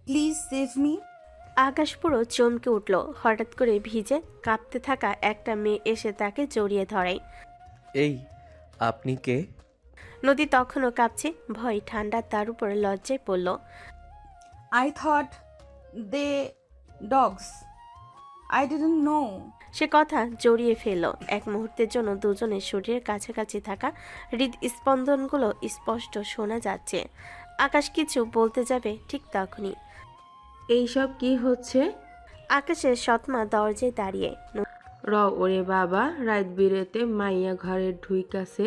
Please save me. আকাশ পুরো চমকে উঠল। হঠাৎ করে ভিজে কাঁপতে থাকা একটা মেয়ে এসে তাকে জড়িয়ে ধরে। এই, আপনি কে? নদী তখনও কাঁপছে, ভয় ঠান্ডা তার উপর লজ্জায় পড়ল। I thought they dogs. I didn't know. সে কথা জড়িয়ে ফেলল। এক মুহূর্তের জন্য দুজনের শরীরের কাছাকাছি থাকা হৃদস্পন্দনগুলো স্পষ্ট শোনা যাচ্ছে। আকাশ কিছু বলতে যাবে ঠিক তখনই এইসব কি হচ্ছে? আকাশের সৎমা দরজায় দাঁড়িয়ে। ওরে বাবা, রাত বিরেতে মাইয়া ঘরে ঢুইকাছে,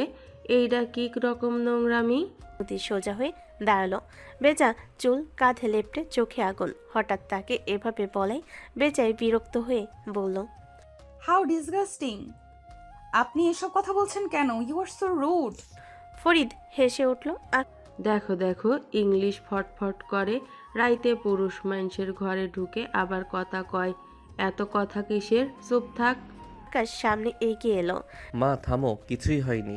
এইটা কি রকম নোংরামি? নদী সোজা হয়ে দাঁড়ালো। বেজা চুল কাঁধে লেপটে, চোখে আগুন। হঠাৎ তাকে এভাবে বলাই বেজায় বিরক্ত হয়ে বলল, হাউ ডিসগাস্টিং। আপনি এসব কথা বলছেন কেন? You are so rude. Farid হেসে উঠল। দেখো দেখো, ইংলিশ ফটফট করে, রাইতে পুরুষ মানুষের ঘরে ঢুকে আবার কথা কয়। এত কথা কিসের? চুপ থাক। আকাশ সামনে এগিয়ে এলো, মা থামো, কিছুই হয়নি।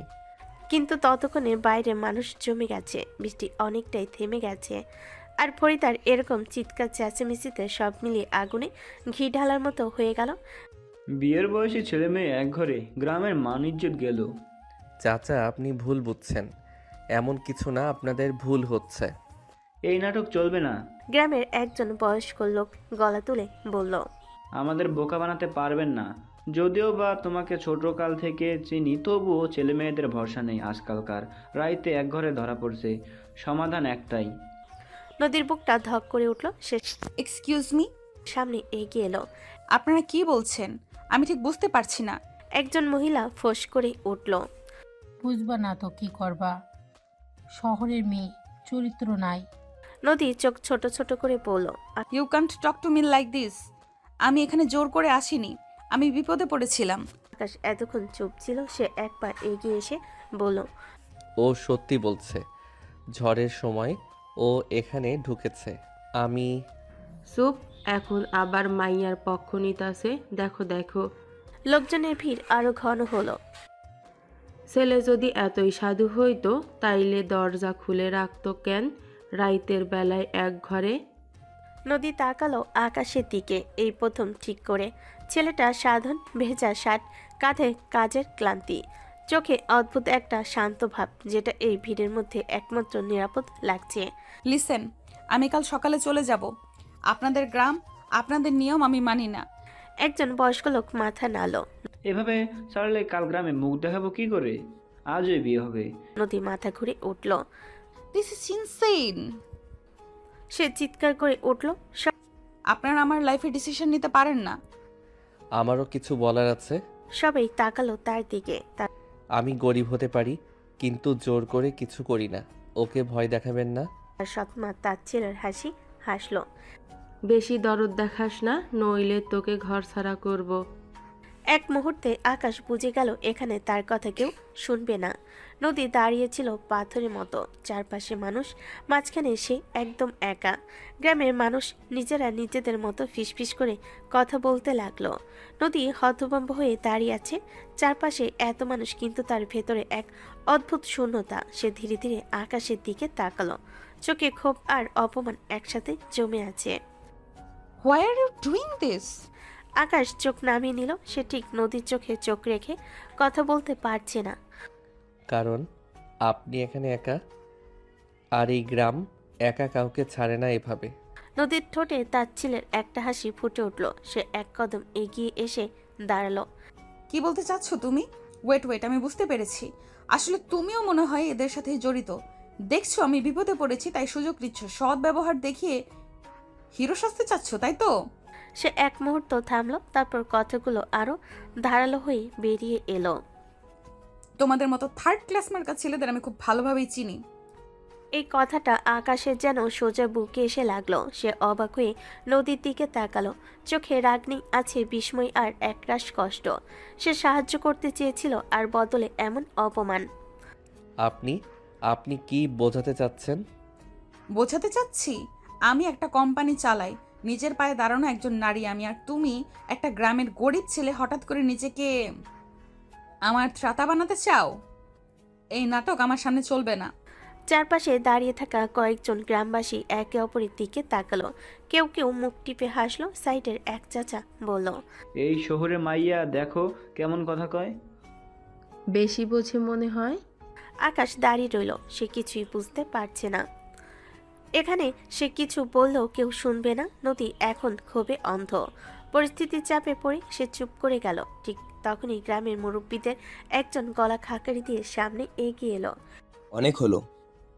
কিন্তু ততক্ষণে বাইরে মানুষ জমে গেছে। বৃষ্টি অনেকটাই থেমে গেছে। আর ফরিদার এরকম চিৎকার চেঁচামেচিতে সব মিলিয়ে আগুনে ঘি ঢালার মতো হয়ে গেল। বিয়ের বয়সী ছেলে মেয়ে এক ঘরে, গ্রামের মান ইজ্জত গেল। চাচা, আপনি ভুল বুঝছেন। এমন কিছু না, আপনাদের ভুল হচ্ছে। এই নাটক চলবে না। গ্রামের একজন বয়স্ক লোক গলা তুলে বলল, আমাদের বোকা বানাতে পারবেন না। যদিও বা তোমাকে ছোটকাল থেকে চিনি, তবুও ছেলে মেয়েদের ভরসা নেই আজকালকার। রাইতে এক ঘরে ধরা পড়ছে, সমাধান একটাই। নদীর বুকটা ধক করে উঠল। সে এক্সকিউজ মি। সামনে এগিয়ে এলো। আপনারা কি বলছেন? আমি ঠিক বুঝতে পারছি না। একজন মহিলা ফোঁস করে উঠল, বুঝবা না তো কি করবা, শহরের মেয়ে, চরিত্র নাই। নদী চোখ ছোট ছোট করে বলল, you can't talk to me like this. আমি এখানে জোর করে আসিনি, আমি বিপদে পড়েছিলাম। আকাশ এতক্ষণ চুপ ছিল। সে এক পা এগিয়ে এসে বলল, ও সত্যি বলছে। ঝড়ের সময় ও এখানে ঢুকেছে। আমি চুপ, এখন আবার মাইয়ার পক্ষ নিতাছে। দেখো দেখো, লোকজনের ভিড় আরো ঘন হলো। ছেলে যদি এতই সাধু হইতো তাইলে দরজা খুলে রাখতো কেন রাইতের বেলায় এক ঘরে? নদী তাকালো আকাশের দিকে। এই প্রথম ঠিক করে। ছেলেটা সাধারণ ভেজা শার্ট, কাঁধে কাজের ক্লান্তি, চোখে অদ্ভুত একটা শান্ত ভাব, যেটা এই ভিড়ের মধ্যে একমাত্র নিরাপদ লাগছে। লিসেন, আমি কাল সকালে চলে যাব। আপনাদের গ্রাম, আপনাদের নিয়ম আমি মানি না। একজন বয়স্ক লোক মাথা নাড়ল। এভাবে ছাড়লে কাল গ্রামে মুখ দেখাবো কি করে? আজই বিয়ে হবে। নদী মাথা ঘুরে উঠল। This is insane. সে চিৎকার করে উঠল, আপনারা আমার লাইফে ডিসিশন নিতে পারেন না। আমারও কিছু বলার আছে। সবাই তাকালো তার দিকে। তার আমি গরিব হতে পারি, কিন্তু জোর করে কিছু করি না। ওকে ভয় দেখাবেন না। সৎমা তার ছেলের হাসি হাসল। বেশি দরদ দেখাস না, নইলে তোকে ঘর ছাড়া করব। এক মুহূর্তে আকাশ বুঝে গেল এখানে তার কথা কেউ শুনবে না। নদী দাঁড়িয়েছিল পাথরের মতো, চারপাশে মানুষ, মাঝখানে সে একদম একা। গ্রামের মানুষ নিজেরা নিজেদের মতো ফিসফিস করে কথা বলতে লাগলো। নদী হতভম্ব হয়ে দাঁড়িয়ে আছে। চারপাশে এত মানুষ, কিন্তু তার ভেতরে এক অদ্ভুত শূন্যতা। সে ধীরে ধীরে আকাশের দিকে তাকালো। চোখে ক্ষোভ আর অপমান একসাথে জমে আছে। Why are you doing this? Akash চোখ নামিয়ে নিল। সে ঠিক নদীর চোখে চোখ রেখে কথা বলতে পারছে না। কারণ আপনি এখানে একা, আর এই গ্রাম একা কাউকে ছাড়ে না এভাবে। নদীর ঠোঁটে তার ছেলের একটা হাসি ফুটে উঠল। সে এক কদম এগিয়ে এসে দাঁড়ালো। কি বলতে চাচ্ছ তুমি? ওয়েট ওয়েট, আমি বুঝতে পেরেছি। আসলে তুমিও মনে হয় এদের সাথে জড়িত। দেখছো আমি বিপদে পড়েছি, তাই সুযোগ নিচ্ছ। সৎ ব্যবহার দেখিয়ে হিরো সাজতে চাচ্ছ, তাই তো? সে এক মুহূর্ত থামলো, তারপর কথাগুলো আরো ধারালো হয়ে বেরিয়ে এলো। তোমাদের মতো থার্ড ক্লাস মার্কা ছেলেদের আমি খুব ভালোভাবেই চিনি। এই কথাটা আকাশের যেন সোজা বুকে এসে লাগলো। সে অবাক হয়ে নদীর দিকে তাকালো। চোখে রাগ নেই, আছে বিস্ময় আর একরাশ কষ্ট। সে সাহায্য করতে চেয়েছিল, আর বদলে এমন অপমান। আপনি আপনি কি বোঝাতে চাচ্ছেন? বোঝাতে চাচ্ছি, আমি একটা কোম্পানি চালাই, নিজের পায়ে দাঁড়ানো একজন নারী আমি। আর তুমি একটা গ্রামের গরিব ছেলে, হঠাৎ করে নিজেকে আমার ত্রাতা বানাতে চাও। এই নাটক আমার সামনে চলবে না। চারপাশে দাঁড়িয়ে থাকা কয়েকজন গ্রামবাসী একে অপরের দিকে তাকালো। কেউ কেউ মুখ টিপে হাসলো। সাইডের এক চাচা বলল, এই শহরে মাইয়া দেখো কেমন কথা কয়। বেশি বোঝে মনে হয়। আকাশ দাঁড়িয়ে রইল। সে কিছুই বুঝতে পারছে না। এখানে সে কিছু বললেও কেউ শুনবে না। নদী এখন ক্ষোভে অন্ধ। পরিস্থিতির চাপে পড়ে সে চুপ করে গেল। ঠিক তখনই গ্রামের মুরব্বীদের একজন গলা খাকারি দিয়ে সামনে এগিয়ে এলো। অনেক হলো,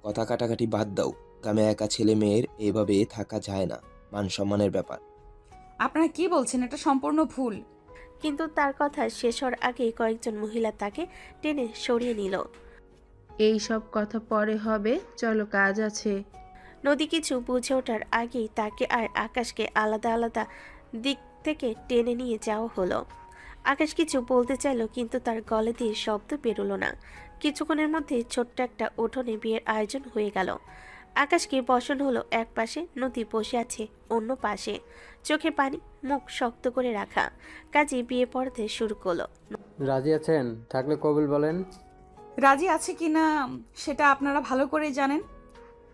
কথা কাটাকাটি বাদ দাও। গ্রামে একা ছেলে মেয়ের এভাবে থাকা যায় না, মান সম্মানের ব্যাপার। আপনারা কি বলছেন? এটা সম্পূর্ণ ভুল। কিন্তু তার কথা শেষ হওয়ার আগেই কয়েকজন মহিলা তাকে টেনে সরিয়ে নিল। এই সব কথা পরে হবে, চলো কাজ আছে। নদী কিছু বুঝে ওঠার আগেই তাকে আর আকাশকে আলাদা আলাদা দিক থেকে টেনে নিয়ে যাওয়া হলো। আকাশ কিছু বলতে চাইলো, কিন্তু তার গলা দিয়ে শব্দ বেরোলো না। কিছুক্ষণের মধ্যে ছোট্ট একটা উঠোনে বিয়ের আয়োজন হয়ে গেল। আকাশকে বসানো হলো এক পাশে, নদী বসে আছে অন্য পাশে, চোখে পানি, মুখ শক্ত করে রাখা। কাজী বিয়ে পড়াতে শুরু করলো। রাজি আছেন? থাকলে কবুল বলেন। রাজি আছে কি না সেটা আপনারা ভালো করেই জানেন।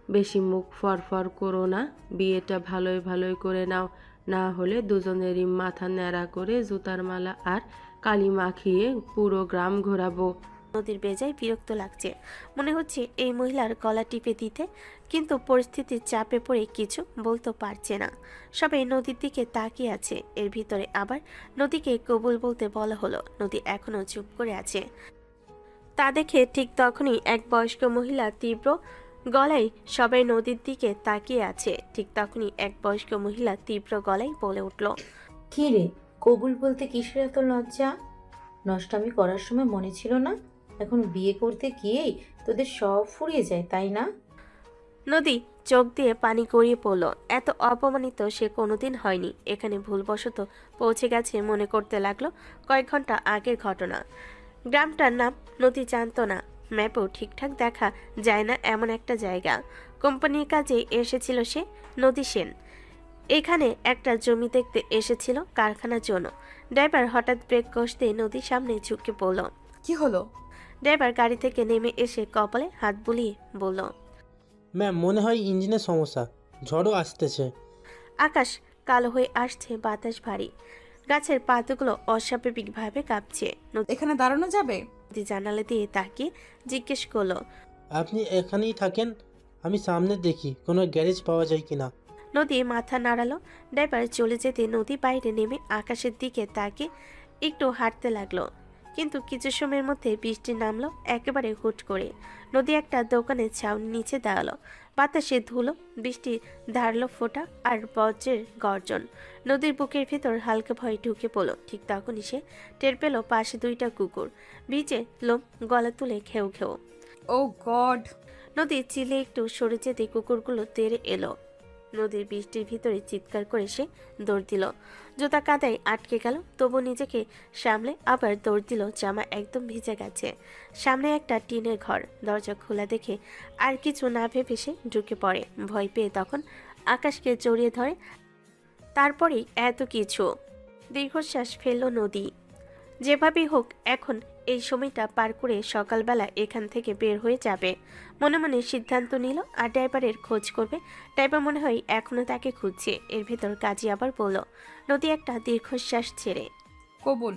বেশি মুখ ফরফর করো না, বিয়েটা ভালোই ভালোই করে নাও, না হলে দুজনেরই মাথা ন্যাড়া করে জুতার মালা আর কালি মাখিয়ে পুরো গ্রাম ঘোরাবো। নদীর বেজায় বিরক্ত লাগছে। মনে হচ্ছে এই মহিলার গলা টিপে দিতে, কিন্তু পরিস্থিতির চাপে পড়ে কিছু বলতে পারছে না। সবাই নদীর দিকে তাকিয়ে আছে। এর ভিতরে আবার নদীকে কবুল বলতে বলা হলো। নদী এখনো চুপ করে আছে। তা দেখে ঠিক তখনই এক বয়স্ক মহিলা তীব্র গলায়, সবাই নদীর দিকে তাকিয়ে আছে, ঠিক তখনই এক বয়স্ক মহিলা তীব্র গলায় বলে উঠল, কি রে, কবুল বলতে কিসের এত লজ্জা? নষ্টামি করার সময় মনে ছিল না? এখন বিয়ে করতে গিয়েই তোদের সব ফুরিয়ে যায়, তাই না? নদী চোখ দিয়ে পানি গড়িয়ে পড়ল। এত অপমানিত সে কোনোদিন হয়নি। এখানে ভুলবশত পৌঁছে গেছে মনে করতে লাগলো কয়েক ঘন্টা আগের ঘটনা। গ্রামটার নাম নদী জানতো না, ম্যাপেও ঠিকঠাক দেখা যায় না এমন একটা জায়গা। কোম্পানির কাজে এসেছিল সে, নদী সেন। এখানে একটা জমি দেখতে এসেছিল কারখানার জন্য। ড্রাইভার হঠাৎ ব্রেক কষতে নদীর সামনে ঝুঁকে পড়ল। কি হলো? ড্রাইভার গাড়ি থেকে নেমে এসে কপালে হাত বুলিয়ে বলল, ম্যাম, মনে হয় ইঞ্জিনের সমস্যা, ঝড়ও আসতেছে। আকাশ কালো হয়ে আসছে, বাতাস ভারী, গাছের পাতাগুলো অস্বাভাবিকভাবে কাঁপছে। এখানে দাঁড়ানো যাবে? নদী জানালা দিয়ে তাকিয়ে জিজ্ঞেস করলো, আপনি এখানেই থাকেন, আমি সামনে দেখি কোনো গ্যারেজ পাওয়া যায় কিনা। নদী মাথা নাড়ালো। ড্রাইভার চলে যেতে নদী বাইরে নেমে আকাশের দিকে তাকিয়ে একটু হাঁটতে লাগলো। কিন্তু কিছু সময়ের মধ্যে বৃষ্টি নামলো একেবারে হুট করে। নদী একটা দোকানের ছাউনি নিচে দাঁড়ালো। বাতাসে ধুলো, বৃষ্টি ধারলো ফোঁটা আর বজ্রের গর্জন। নদীর বুকের ভেতর হালকা ভয় ঢুকে পড়লো। ঠিক তখনই সে টের পেল পাশে দুইটা কুকুর ভিজে লোম গলা তুলে ঘেউ ঘেউ। ও গড! নদী চিলে একটু সরে যেতে কুকুরগুলো তেড়ে এলো। নদীর বৃষ্টির ভিতরে চিৎকার করে সে দৌড় দিল। জুতা কাদায় আটকে গেল, তবু নিজেকে সামলে আবার দৌড় দিল। জামা একদম ভিজে গেছে। সামনে একটা টিনের ঘর, দরজা খোলা দেখে আর কিছু না ভেবে সে ঢুকে পড়ে। ভয় পেয়ে তখন আকাশকে জড়িয়ে ধরে। তারপরেই এত কিছু। দীর্ঘশ্বাস ফেলল নদী। যেভাবেই হোক এখন এই সময়টা পার করে সকালবেলা এখান থেকে বের হয়ে যাবে। মনে মনে সিদ্ধান্ত নিল আর ড্রাইভারের খোঁজ করবে। ড্রাইভার মনে হয় এখনো তাকে খুঁজছে। এর ভেতর কাজী আবার বলল। নদী একটা দীর্ঘশ্বাস ছেড়ে। কবুল।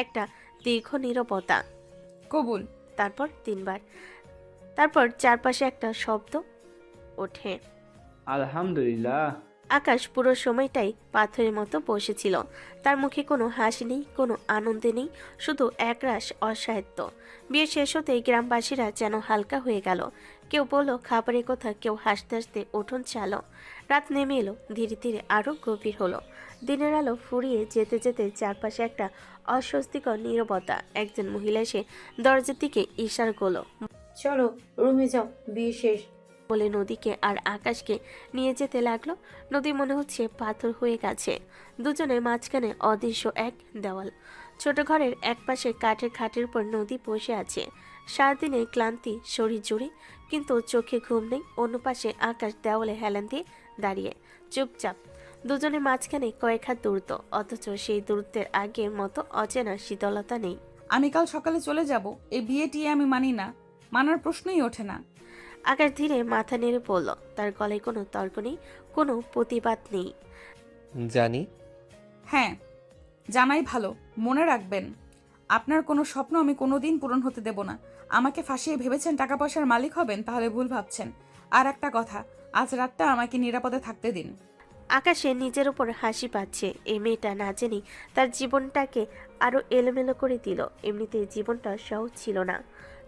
একটা দীর্ঘ নীরবতা। কবুল। তারপর 3 বার। তারপর চারপাশে একটা শব্দ ওঠে। আলহামদুলিল্লাহ। আকাশ পুরো সময়টাই পাথরের মতো বসেছিল। তার মুখে কোনো হাসি নেই, কোনো আনন্দে নেই, শুধু একরাশ অসহায়ত্ব। বিয়ে শেষ হতেই গ্রামবাসীরা যেন হালকা হয়ে গেল। কেউ বলল খাবারের কথা, কেউ হাসতে হাসতে উঠোন চালো। রাত নেমে এলো, ধীরে ধীরে আরো গভীর হলো। দিনের আলো ফুরিয়ে যেতে যেতে চারপাশে একটা অস্বস্তিকর নীরবতা। একজন মহিলা এসে দরজার দিকে ইশারা করলো। চলো রুমে যাও, বিয়ে শেষ। বলে নদীকে আর আকাশকে নিয়ে যেতে লাগলো। নদী মনে হচ্ছে পাথর হয়ে গেছে। দুজনের মাঝখানে অদৃশ্য এক দেওয়াল। ছোট ঘরের একপাশে কাঠের খাটের উপর নদী বসে আছে। সারাদিনের ক্লান্তি শরীর জুড়ে, কিন্তু চোখে ঘুম নেই। অন্য পাশে আকাশ দেওয়ালে হেলান দিয়ে দাঁড়িয়ে চুপচাপ। দুজনের মাঝখানে কয়েক হাত দূরত্ব, অথচ সেই দূরত্বের আগের মতো অচেনা শীতলতা নেই। আমি কাল সকালে চলে যাব। এই বিয়ে টিয়ে আমি মানি না, মানার প্রশ্নই ওঠে না। আকাশ ধীরে মাথা নেড়ে পড়ল। তার গলায় কোনো তর্ক নেই, কোনো প্রতিবাদ নেই। জানি। হ্যাঁ, জানাই ভালো। মনে রাখবেন, আপনার কোনো স্বপ্ন আমি কোনোদিন পূরণ হতে দেব না। আমাকে ফাঁসিয়ে ভেবেছেন টাকা পয়সার মালিক হবেন, তাহলে ভুল ভাবছেন। আর একটা কথা, আজ রাতটা আমাকে নিরাপদে থাকতে দিন। আকাশে নিজের উপর হাসি পাচ্ছে। এই মেয়েটা না জেনে তার জীবনটাকে আরো এলোমেলো করে দিল। এমনিতেই জীবনটা সহজ ছিল না।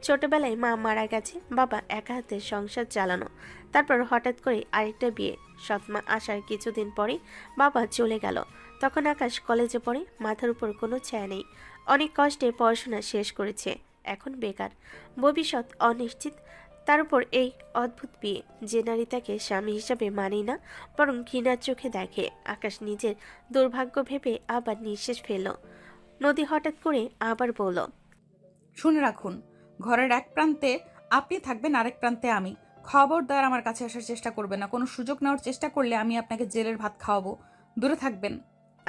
ছোটবেলায় মা মারা গেছে, বাবা একা হাতে সংসার চালানো, তারপর হঠাৎ করে আরেকটা বিয়ে। সৎমা আসার কিছুদিন পরে বাবা চলে গেল। তখন আকাশ কলেজে পড়ে, মাথার উপর কোনো ছায়া নেই। অনেক কষ্টে পড়াশোনা শেষ করেছে, এখন বেকার, ভবিষ্যৎ অনিশ্চিত। তার উপর এই অদ্ভুত বিয়ে। যে নারী তাকে স্বামী হিসাবে মানেই না, বরং ঘৃণার চোখে দেখে। আকাশ নিজের দুর্ভাগ্য ভেবে আবার নিঃশ্বাস ফেলল। নদী হঠাৎ করে আবার বলল, শুনে রাখুন, ঘরের এক প্রান্তে আপনি থাকবেন, আরেক প্রান্তে আমি। খবরদার আমার কাছে আসার চেষ্টা করবেন না। কোনো সুযোগ নেওয়ার চেষ্টা করলে আমি আপনাকে জেলের ভাত খাওয়াবো। দূরে থাকবেন।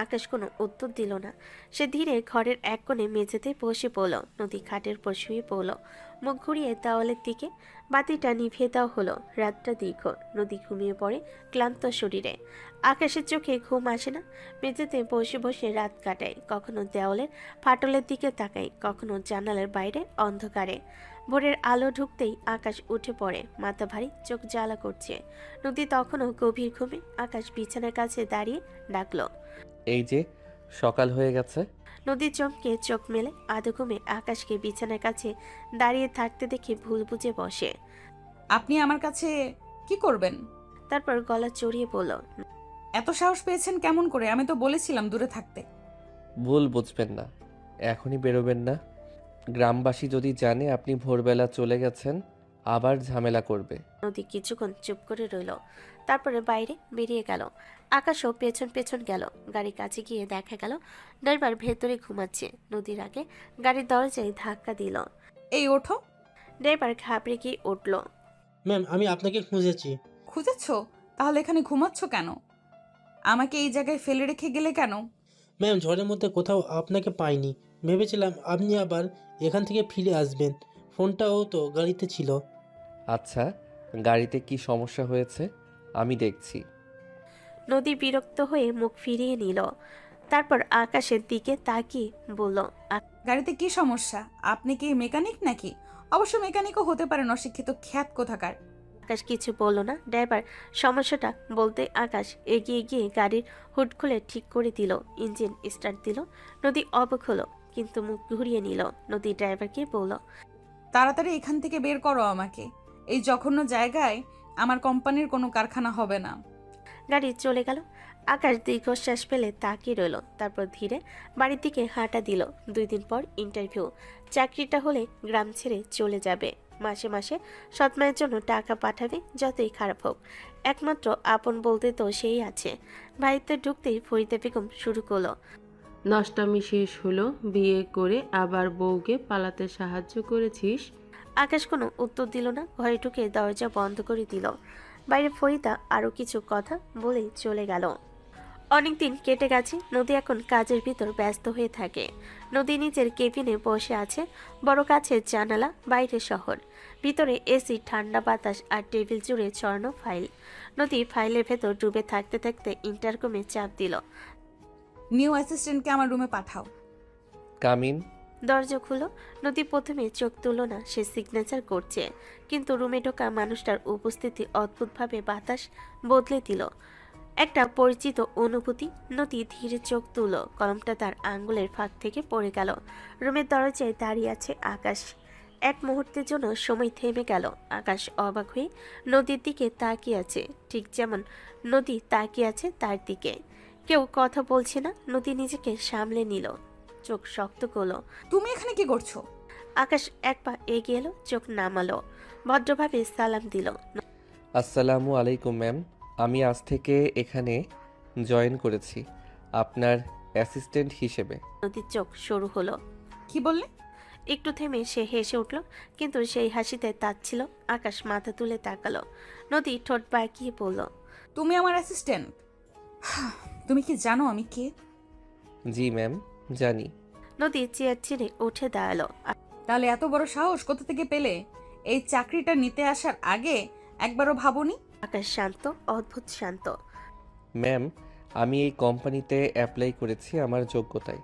আকাশ কোনো উত্তর দিল না। সে ধীরে ঘরের এক কোণে মেঝেতে বসে পড়ল। নদী খাটের পর শুয়ে পড়ল, মুখ ঘুরিয়ে দেওয়ালের দিকে। বাতিটা নিভিয়ে দেওয়া হলো। রাতটা দীর্ঘ। নদী ঘুমিয়ে পড়ে ক্লান্ত শরীরে। আকাশের চোখে ঘুম আসে না। মেঝেতে বসে বসে রাত কাটায়। কখনো দেওয়ালের ফাটলের দিকে তাকায়, কখনো জানালার বাইরে অন্ধকারে। ভোরের আলো ঢুকতেই আকাশ উঠে পড়ে, মাথা ভারী, চোখ জ্বালা করছে। নদী তখনও গভীর ঘুমে। আকাশ বিছানার কাছে দাঁড়িয়ে ডাকলো, এই যে সকাল হয়ে গেছে। নদী চমকে চোখ মেলে। আধো ঘুমে আকাশকে বিছানার কাছে দাঁড়িয়ে থাকতে দেখে ভুল বুঝে বসে। আপনি আমার কাছে কি করবেন? তারপর গলা চড়িয়ে বলল, এত সাহস পেয়েছেন কেমন করে? আমি তো বলেছিলাম দূরে থাকতে। ভুল বুঝবেন না, এখনই বেরোবেন না। গ্রামবাসী যদি জানে আপনি ভোরবেলা চলে গেছেন, আবার ঝামেলা করবে। নদী কিছুক্ষণ চুপ করে রইল, তারপরে বাইরে বেরিয়ে গেল। আকাশও পেছন পেছন গেল। গাড়ির কাছে গিয়ে দেখা গেল ড্রাইভার ভেতরে ঘুমাচ্ছে। নদীর আগে গাড়ির দরজায় ধাক্কা দিল। এই ওঠো। ড্রাইভার ঘাবড়ে গিয়ে উঠল। ম্যাম, আমি আপনাকে খুঁজেছি। খুঁজেছ? তাহলে এখানে ঘুমাচ্ছ কেন? আমাকে এই জায়গায় ফেলে রেখে গেলে কেন? ম্যাম, ঝড়ের মধ্যে কোথাও আপনাকে পাইনি। ভেবেছিলাম আপনি আবার এখান থেকে ফিরে আসবেন। ফোনটাও তো গাড়িতে ছিল। আচ্ছা, গাড়িতে কি সমস্যা হয়েছে আমি দেখছি। নদী বিরক্ত হয়ে মুখ ফিরিয়ে নিল। তারপর আকাশের দিকে তাকিয়ে বলল, গাড়িতে কি সমস্যা? আপনি কি মেকানিক নাকি? অবশ্য মেকানিকও হতে পারেন, অশিক্ষিত খ্যাত কোথাকার। আকাশ কিছু বলল না। ড্রাইভার সমস্যাটা বলতে আকাশ এগিয়ে গিয়ে গাড়ির হুড খুলে ঠিক করে দিল। ইঞ্জিন স্টার্ট দিল। নদী অবাক হলো, কিন্তু মুখ ঘুরিয়ে নিল। নদী ড্রাইভারকে বলল, তাড়াতাড়ি এখান থেকে বের করো আমাকে। এই জঘন্য জায়গায় আমার কোম্পানির কোনো কারখানা হবে না। গাড়ি চলে গেল। আকাশ দীর্ঘশ্বাস ফেলে তাকিয়ে রইল। তারপর ধীরে বাড়ির দিকে হাঁটা দিল। 2 দিন পর ইন্টারভিউ। চাকরিটা হলে গ্রাম ছেড়ে চলে যাবে। মাসে মাসে সৎমায়ের জন্য টাকা পাঠাবে, যতই খারাপ হোক। একমাত্র আপন বলতে তো সেই আছে। বাড়িতে ঢুকতেই ফরিদা বেগম শুরু করলো, নষ্টামি শেষ হলো, বিয়ে করে আবার বউকে পালাতে সাহায্য করেছিস। আকাশ কোনো উত্তর দিল না। ঘরে ঢুকে দরজা বন্ধ করে দিল। বাইরে ফরিদা আরও কিছু কথা বলে চলে গেল। অনেকদিন কেটে গেছে। নদী এখন কাজের ভিতর ব্যস্ত হয়ে থাকে। নদী নিজের কেবিনে বসে আছে। বড় কাছের জানালা, বাইরে শহর, ভিতরে এসি, ঠান্ডা বাতাস আর টেবিল জুড়ে ছড়ানো ফাইল। নদী ফাইলের ভেতর ডুবে থাকতে থাকতে ইন্টারকমে চাপ দিল। নিউ অ্যাসিস্ট্যান্টকে আমার রুমে পাঠাও। কামিন। দরজা খুলো। নদী প্রথমে চোখ তুলল না, সে সিগনেচার করছে। কিন্তু রুমে ঢোকা মানুষটার উপস্থিতি অদ্ভুতভাবে বাতাস বদলে দিল। একটা পরিচিত অনুভূতি। নদী ধীরে চোখ তুলল। কলমটা তার আঙ্গুলের ফাঁক থেকে পড়ে গেল। রুমের দরজায় দাঁড়িয়ে আছে আকাশ। এক মুহূর্তের জন্য সময় থেমে গেল। আকাশ অবাক হয়ে নদীর দিকে তাকিয়ে আছে, ঠিক যেমন নদী তাকিয়ে আছে তার দিকে। কেউ কথা বলছে না। নদী নিজেকে সামলে নিল, চোখ শক্ত করলো। তুমি এখানে কি করছো? আকাশ এক পা এগিয়ে এলো, চোখ নামালো, ভদ্রভাবে সালাম দিল। আসসালামু আলাইকুম ম্যাম, আমি আজ থেকে এখানে জয়েন করেছি আপনার অ্যাসিস্ট্যান্ট হিসেবে। নদীর চোখ শুরু হলো। কি বললে? একটু থেমে সে হেসে উঠল, কিন্তু সেই হাসিতে তার ছিল। আকাশ মাথা তুলে তাকালো। নদী ঠোঁট বাঁকিয়ে বলল, তুমি আমার অ্যাসিস্ট্যান্ট? তুমি কি জানো আমি কে? জি ম্যাম, জানি। নদী চেয়ার ছেড়ে উঠে দাঁড়ালো। তাহলে এত বড় সাহস কোথা থেকে পেলে? এই চাকরিটা নিতে আসার আগে একবারও ভাবনি? আকাশ শান্ত, অদ্ভুত শান্ত। ম্যাম, আমি এই কোম্পানিতে অ্যাপ্লাই করেছি আমার যোগ্যতায়।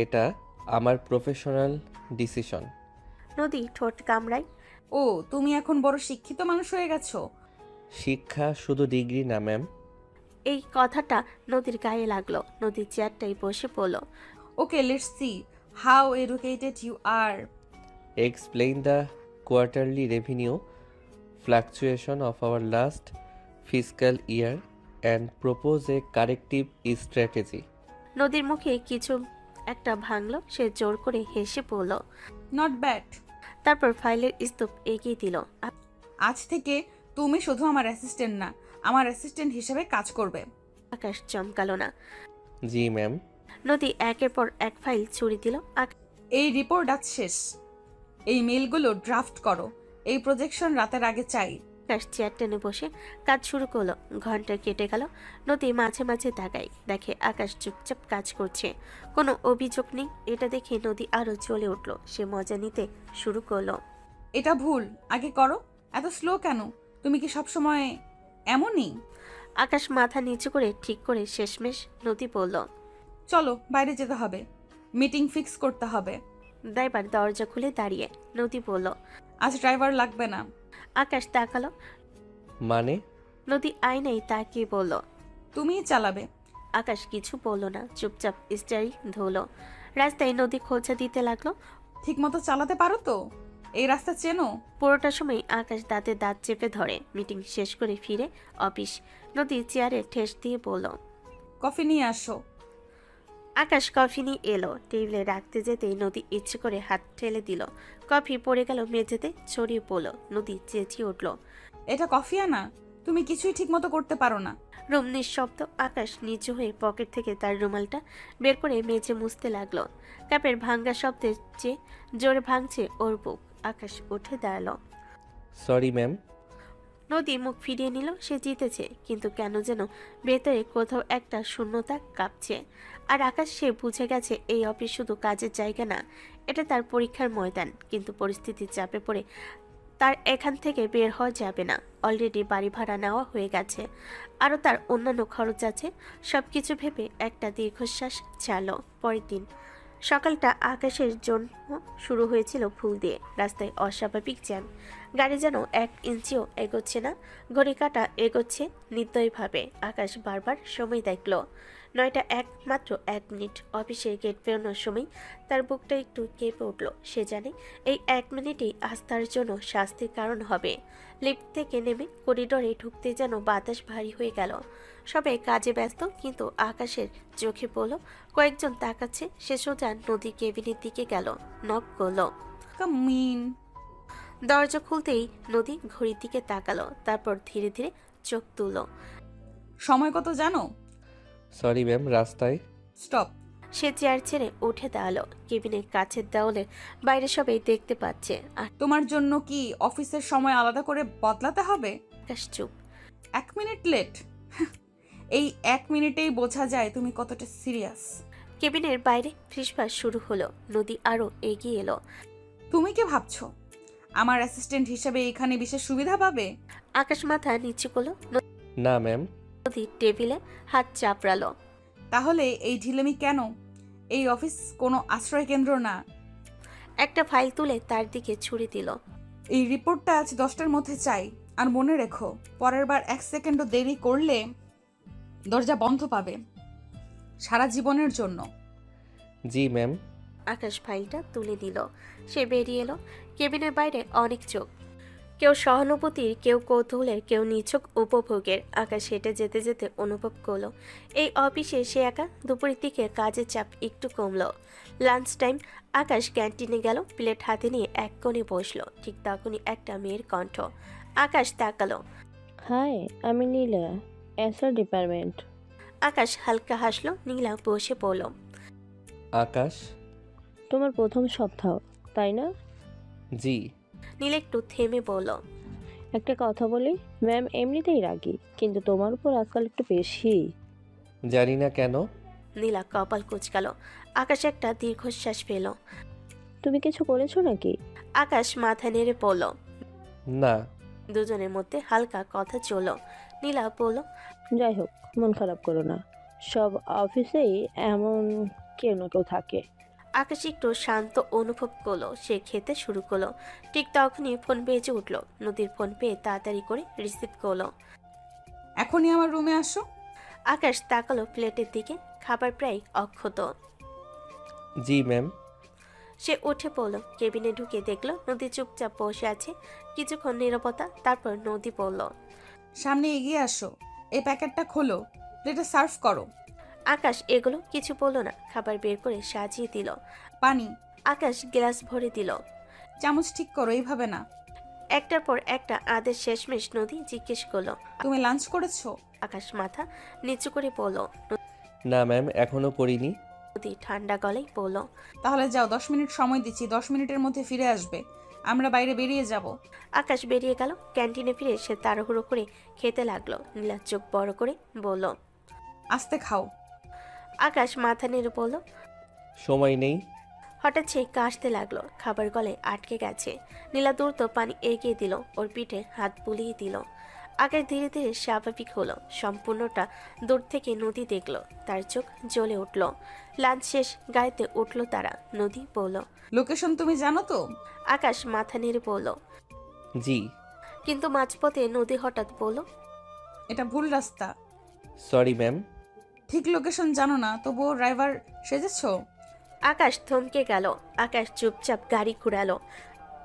এটা আমার প্রফেশনাল ডিসিশন। নদী ঠোঁট কামড়ায়। ও, তুমি এখন বড় শিক্ষিত মানুষ হয়ে গেছো। শিক্ষা শুধু ডিগ্রি না ম্যাম। এই কথাটা নদীর গায়ে লাগলো। নদীর চেয়ারটাই বসে পড়ল। Okay, let's see how educated you are. Explain the quarterly revenue fluctuation of our last fiscal year and propose a corrective strategy. নদীর মুখে কিছু একটা ভাঙলো। সে জোর করে হেসে পড়ল। Not bad. তারপর ফাইলের স্তূপ এগিয়ে দিল। আজ থেকে তুমি শুধু আমার অ্যাসিস্ট্যান্ট না, আমার অ্যাসিস্ট্যান্ট হিসেবে কাজ করবে। আকাশ চমকালো না। জি ম্যাম। নদী একের পর এক ফাইল ছুড়ে দিল। এই রিপোর্ট আজ শেষ। এই মেলগুলো ড্রাফট করো। এই প্রজেকশন রাতের আগে চাই। আকাশ চেয়ার টেনে বসে কাজ শুরু করলো। ঘন্টা কেটে গেল। নদী মাঝে মাঝে তাকায়, দেখে আকাশ চুপচাপ কাজ করছে, কোনো অভিযোগ নেই। এটা দেখে নদী আরো জ্বলে উঠল। সে মজা নিতে শুরু করলো। এটা ভুল, আগে করো। এত স্লো কেন? তুমি কি সবসময় এমনই? আকাশ মাথা নিচু করে ঠিক করে শেষমেশ নদী বলল, চলো, বাইরে যেতে হবে, মিটিং ফিক্স করতে হবে। ড্রাইভার দরজা খুলে দাঁড়িয়ে। নদী বলল, আজ ড্রাইভার লাগবে না। আকাশ তাকালো। মানে? নদী আয়নায় তাকিয়ে বলল, তুমিই চালাবে। আকাশ কিছু বলল না, চুপচাপ স্টিয়ারিং ধরলো। রাস্তায় নদী খোঁচা দিতে লাগলো। ঠিক মতো চালাতে পারো তো? এই রাস্তা চেনো? পুরোটা সময় আকাশ দাঁতে দাঁত চেপে ধরে। মিটিং শেষ করে ফিরে অফিস। নদী চেয়ারে ঠেস দিয়ে বলল, কফি নিয়ে আসো। আকাশ কফি নিয়ে এলো। টেবিলে রাখতে যেতেই নদী ইচ্ছে করে হাত ঠেলে দিল। কফি পড়ে গেল মেঝেতে, ছড়িয়ে পড়ল। নদী চেঁচিয়ে উঠল, এটা কফি আনা? তুমি কিছুই ঠিক মতো করতে পারো না। রুম নিঃশব্দ। আকাশ নিচু হয়ে পকেট থেকে তার রুমালটা বের করে মেঝে মুছতে লাগলো। কাপের ভাঙ্গা শব্দের চেয়ে জোরে ভাঙছে ওর বুক। আকাশ উঠে দাঁড়ালো। Sorry ma'am. নদী মুখ ফিরিয়ে নিল। সে জিতেছে, কিন্তু কেন যেন ভেতরে কোথাও একটা শূন্যতা কাঁপছে। আর আকাশ সে বুঝে গেছে এই অফিস শুধু কাজের জায়গা না, এটা তার পরীক্ষার ময়দান। কিন্তু পরিস্থিতির চাপে পড়ে তার এখান থেকে বের হওয়া যাবে না। অলরেডি বাড়ি ভাড়া নেওয়া হয়ে গেছে, আরও তার অন্যান্য খরচ আছে। সব কিছু ভেবে একটা দীর্ঘশ্বাস ছাড়ল। পরের দিন সকালটা আকাশের জন্য শুরু হয়েছিল ভুল দিয়ে। রাস্তায় অস্বাভাবিক জ্যাম, গাড়ি যেন 1 ইঞ্চিও এগোচ্ছে না। ঘড়ি কাঁটা এগোচ্ছে নির্দয়ভাবে। আকাশ বারবার সময় দেখল। 9টা 1 মাত্র 1 মিনিট। অফিসের গেট বেরোনোর সময় তার বুকটা একটু কেঁপে উঠল। সে জানে এই 1 মিনিটই আজ তার জন্য শাস্তির কারণ হবে। লিফট থেকে নেমে করিডোরে ঢুকতে যেন বাতাস ভারী হয়ে গেল। সবাই কাজে ব্যস্ত, কিন্তু আকাশের চোখে পড়ল কয়েকজন তাকাচ্ছে। সে সোজা নদী কেবিনের দিকে গেল, নক করল। Come in. দরজা খুলতেই নদী ঘড়ির দিকে তাকালো, তারপর ধীরে ধীরে চোখ তুলল। সময় কত জানো? সরি ম্যাম, রাস্তায়। স্টপ। সে চেয়ার ছেড়ে উঠে দাঁড়ালো। কেবিনের কাছের দেওয়ালের বাইরে সবাই দেখতে পাচ্ছে। তোমার জন্য কি অফিসের সময় আলাদা করে বদলাতে হবে? আকাশ চুপ। 1 মিনিট লেট? এই 1 মিনিটেই বোঝা যায় তুমি কতটা সিরিয়াস। কেবিনের বাইরে ফিসফাস শুরু হলো। নদী আরো এগিয়ে এলো। তুমি কি ভাবছো আমার অ্যাসিস্ট্যান্ট হিসেবে এখানে বিশেষ সুবিধা পাবে? আকাশ মাথা নিচু করলো। না ম্যাম। নদী টেবিলে হাত চাপড়ালো। তাহলে এই ঢিলেমি কেন? এই অফিস কোনো আশ্রয় কেন্দ্র না। একটা ফাইল তুলে তার দিকে ছুড়ে দিল। এই রিপোর্টটা আজ 10টার মধ্যে চাই। আর মনে রেখো, পরের বার 1 সেকেন্ডও দেরি করলে দরজা বন্ধ পাবে, সারা জীবনের জন্য। জি ম্যাম। আকাশ ফাইলটা তুলে দিল। সে বেরিয়ে এলো। কেবিনের বাইরে অনেক চোখ, কেউ সহানুভূতির, কেউ কৌতূহলের, কেউ নিছক উপভোগের। আকাশ হেঁটে যেতে যেতে অনুভব করলো এই অফিসে সে একা। দুপুরের দিকে কাজের চাপ একটু কমলো। Lunch time. আকাশ ক্যান্টিনে গেল, প্লেট হাতে নিয়ে এক কোণে বসলো। ঠিক তখনই একটা মেয়ের কণ্ঠ। আকাশ তাকালো। হাই, আমি নীলা, এসআর ডিপার্টমেন্ট। আকাশ হালকা হাসলো। নীলা বসে পড়ল। আকাশ। তোমার প্রথম সপ্তাহ, তাই না? জি। নীলা একটু থেমে বলল, একটা কথা বলি, ম্যাম এমনিতেই রাগী, কিন্তু তোমার উপর আজকাল একটু বেশি। জানি না কেন। নীলা কপাল কুঁচকাল। আকাশ একটা দীর্ঘশ্বাস পেল। তুমি কিছু করেছো নাকি? আকাশ মাথা নেড়ে পড়ল। না। দুজনের মধ্যে হালকা কথা চলল। নীলা বলল, যাই হোক, মন খারাপ করো না। সব অফিসেই এমন কেউ না কেউ থাকে। আকাশ একটু শান্ত অনুভব করলো। সে খেতে শুরু করলো। ঠিক তখনই ফোন বেজে উঠল। নদীর ফোন পেয়ে তাড়াতাড়ি করে রিসিভ করলো। এখনই আমার রুমে আসো। আকাশ তাকালো প্লেটের দিকে। খাবার প্রায় অক্ষত। জি ম্যাম। সে উঠে পড়ল। কেবিনে ঢুকে দেখলো নদী চুপচাপ বসে আছে। কিছুক্ষণ নীরবতা, তারপর নদী বলল, সামনে এগিয়ে আসো, এই প্যাকেটটা খোলো, প্লেটে সার্ভ করো। আকাশ এগুলো কিছু বলল না। খাবার বের করে সাজিয়ে দিল। পানি, আকাশ গ্লাস ভরে দিল। চামচ ঠিক করো, এইভাবে না। একটার পর একটা আদেশ শেষমেশ নদী জিজ্ঞেস করলো। তুমি লাঞ্চ করেছো? আকাশ মাথা নিচু করে বলল। না ম্যাম, এখনো করিনি। নদী ঠান্ডা গলায় বলল, তাহলে যাও, 10 মিনিট সময় দিচ্ছি, 10 মিনিটের মধ্যে ফিরে আসবে। আমরা বাইরে বেরিয়ে যাব। আকাশ বেরিয়ে গেল। ক্যান্টিনে ফিরে সে তাড়াহুড়ো করে খেতে লাগলো। নীলা চোখ বড় করে বলল, আস্তে খাও। আকাশ মাথা নেড়ে বলল। সময় নেই। হঠাৎ সে কাশতে লাগলো। খাবার গলায় আটকে গেছে। নীলা দ্রুত পানি এগিয়ে দিল। ওর পিঠে হাত বুলিয়ে দিল। আকাশ ধীরে ধীরে স্বাভাবিক হলো। সম্পূর্ণটা দূর থেকে নদী দেখলো। তার চোখ জ্বলে উঠল। লাঞ্চ শেষ, গাড়িতে উঠল তারা। নদী বলল, লোকেশন তুমি জানো তো? আকাশ মাথা নেড়ে বলল। জি। কিন্তু মাঝপথে নদী হঠাৎ বলল, এটা ভুল রাস্তা। Sorry ma'am. ঠিক লোকেশন জানো না, তবুও ড্রাইভার সেজেছো? আকাশ থমকে গেল। আকাশ চুপচাপ গাড়ি ঘুরালো।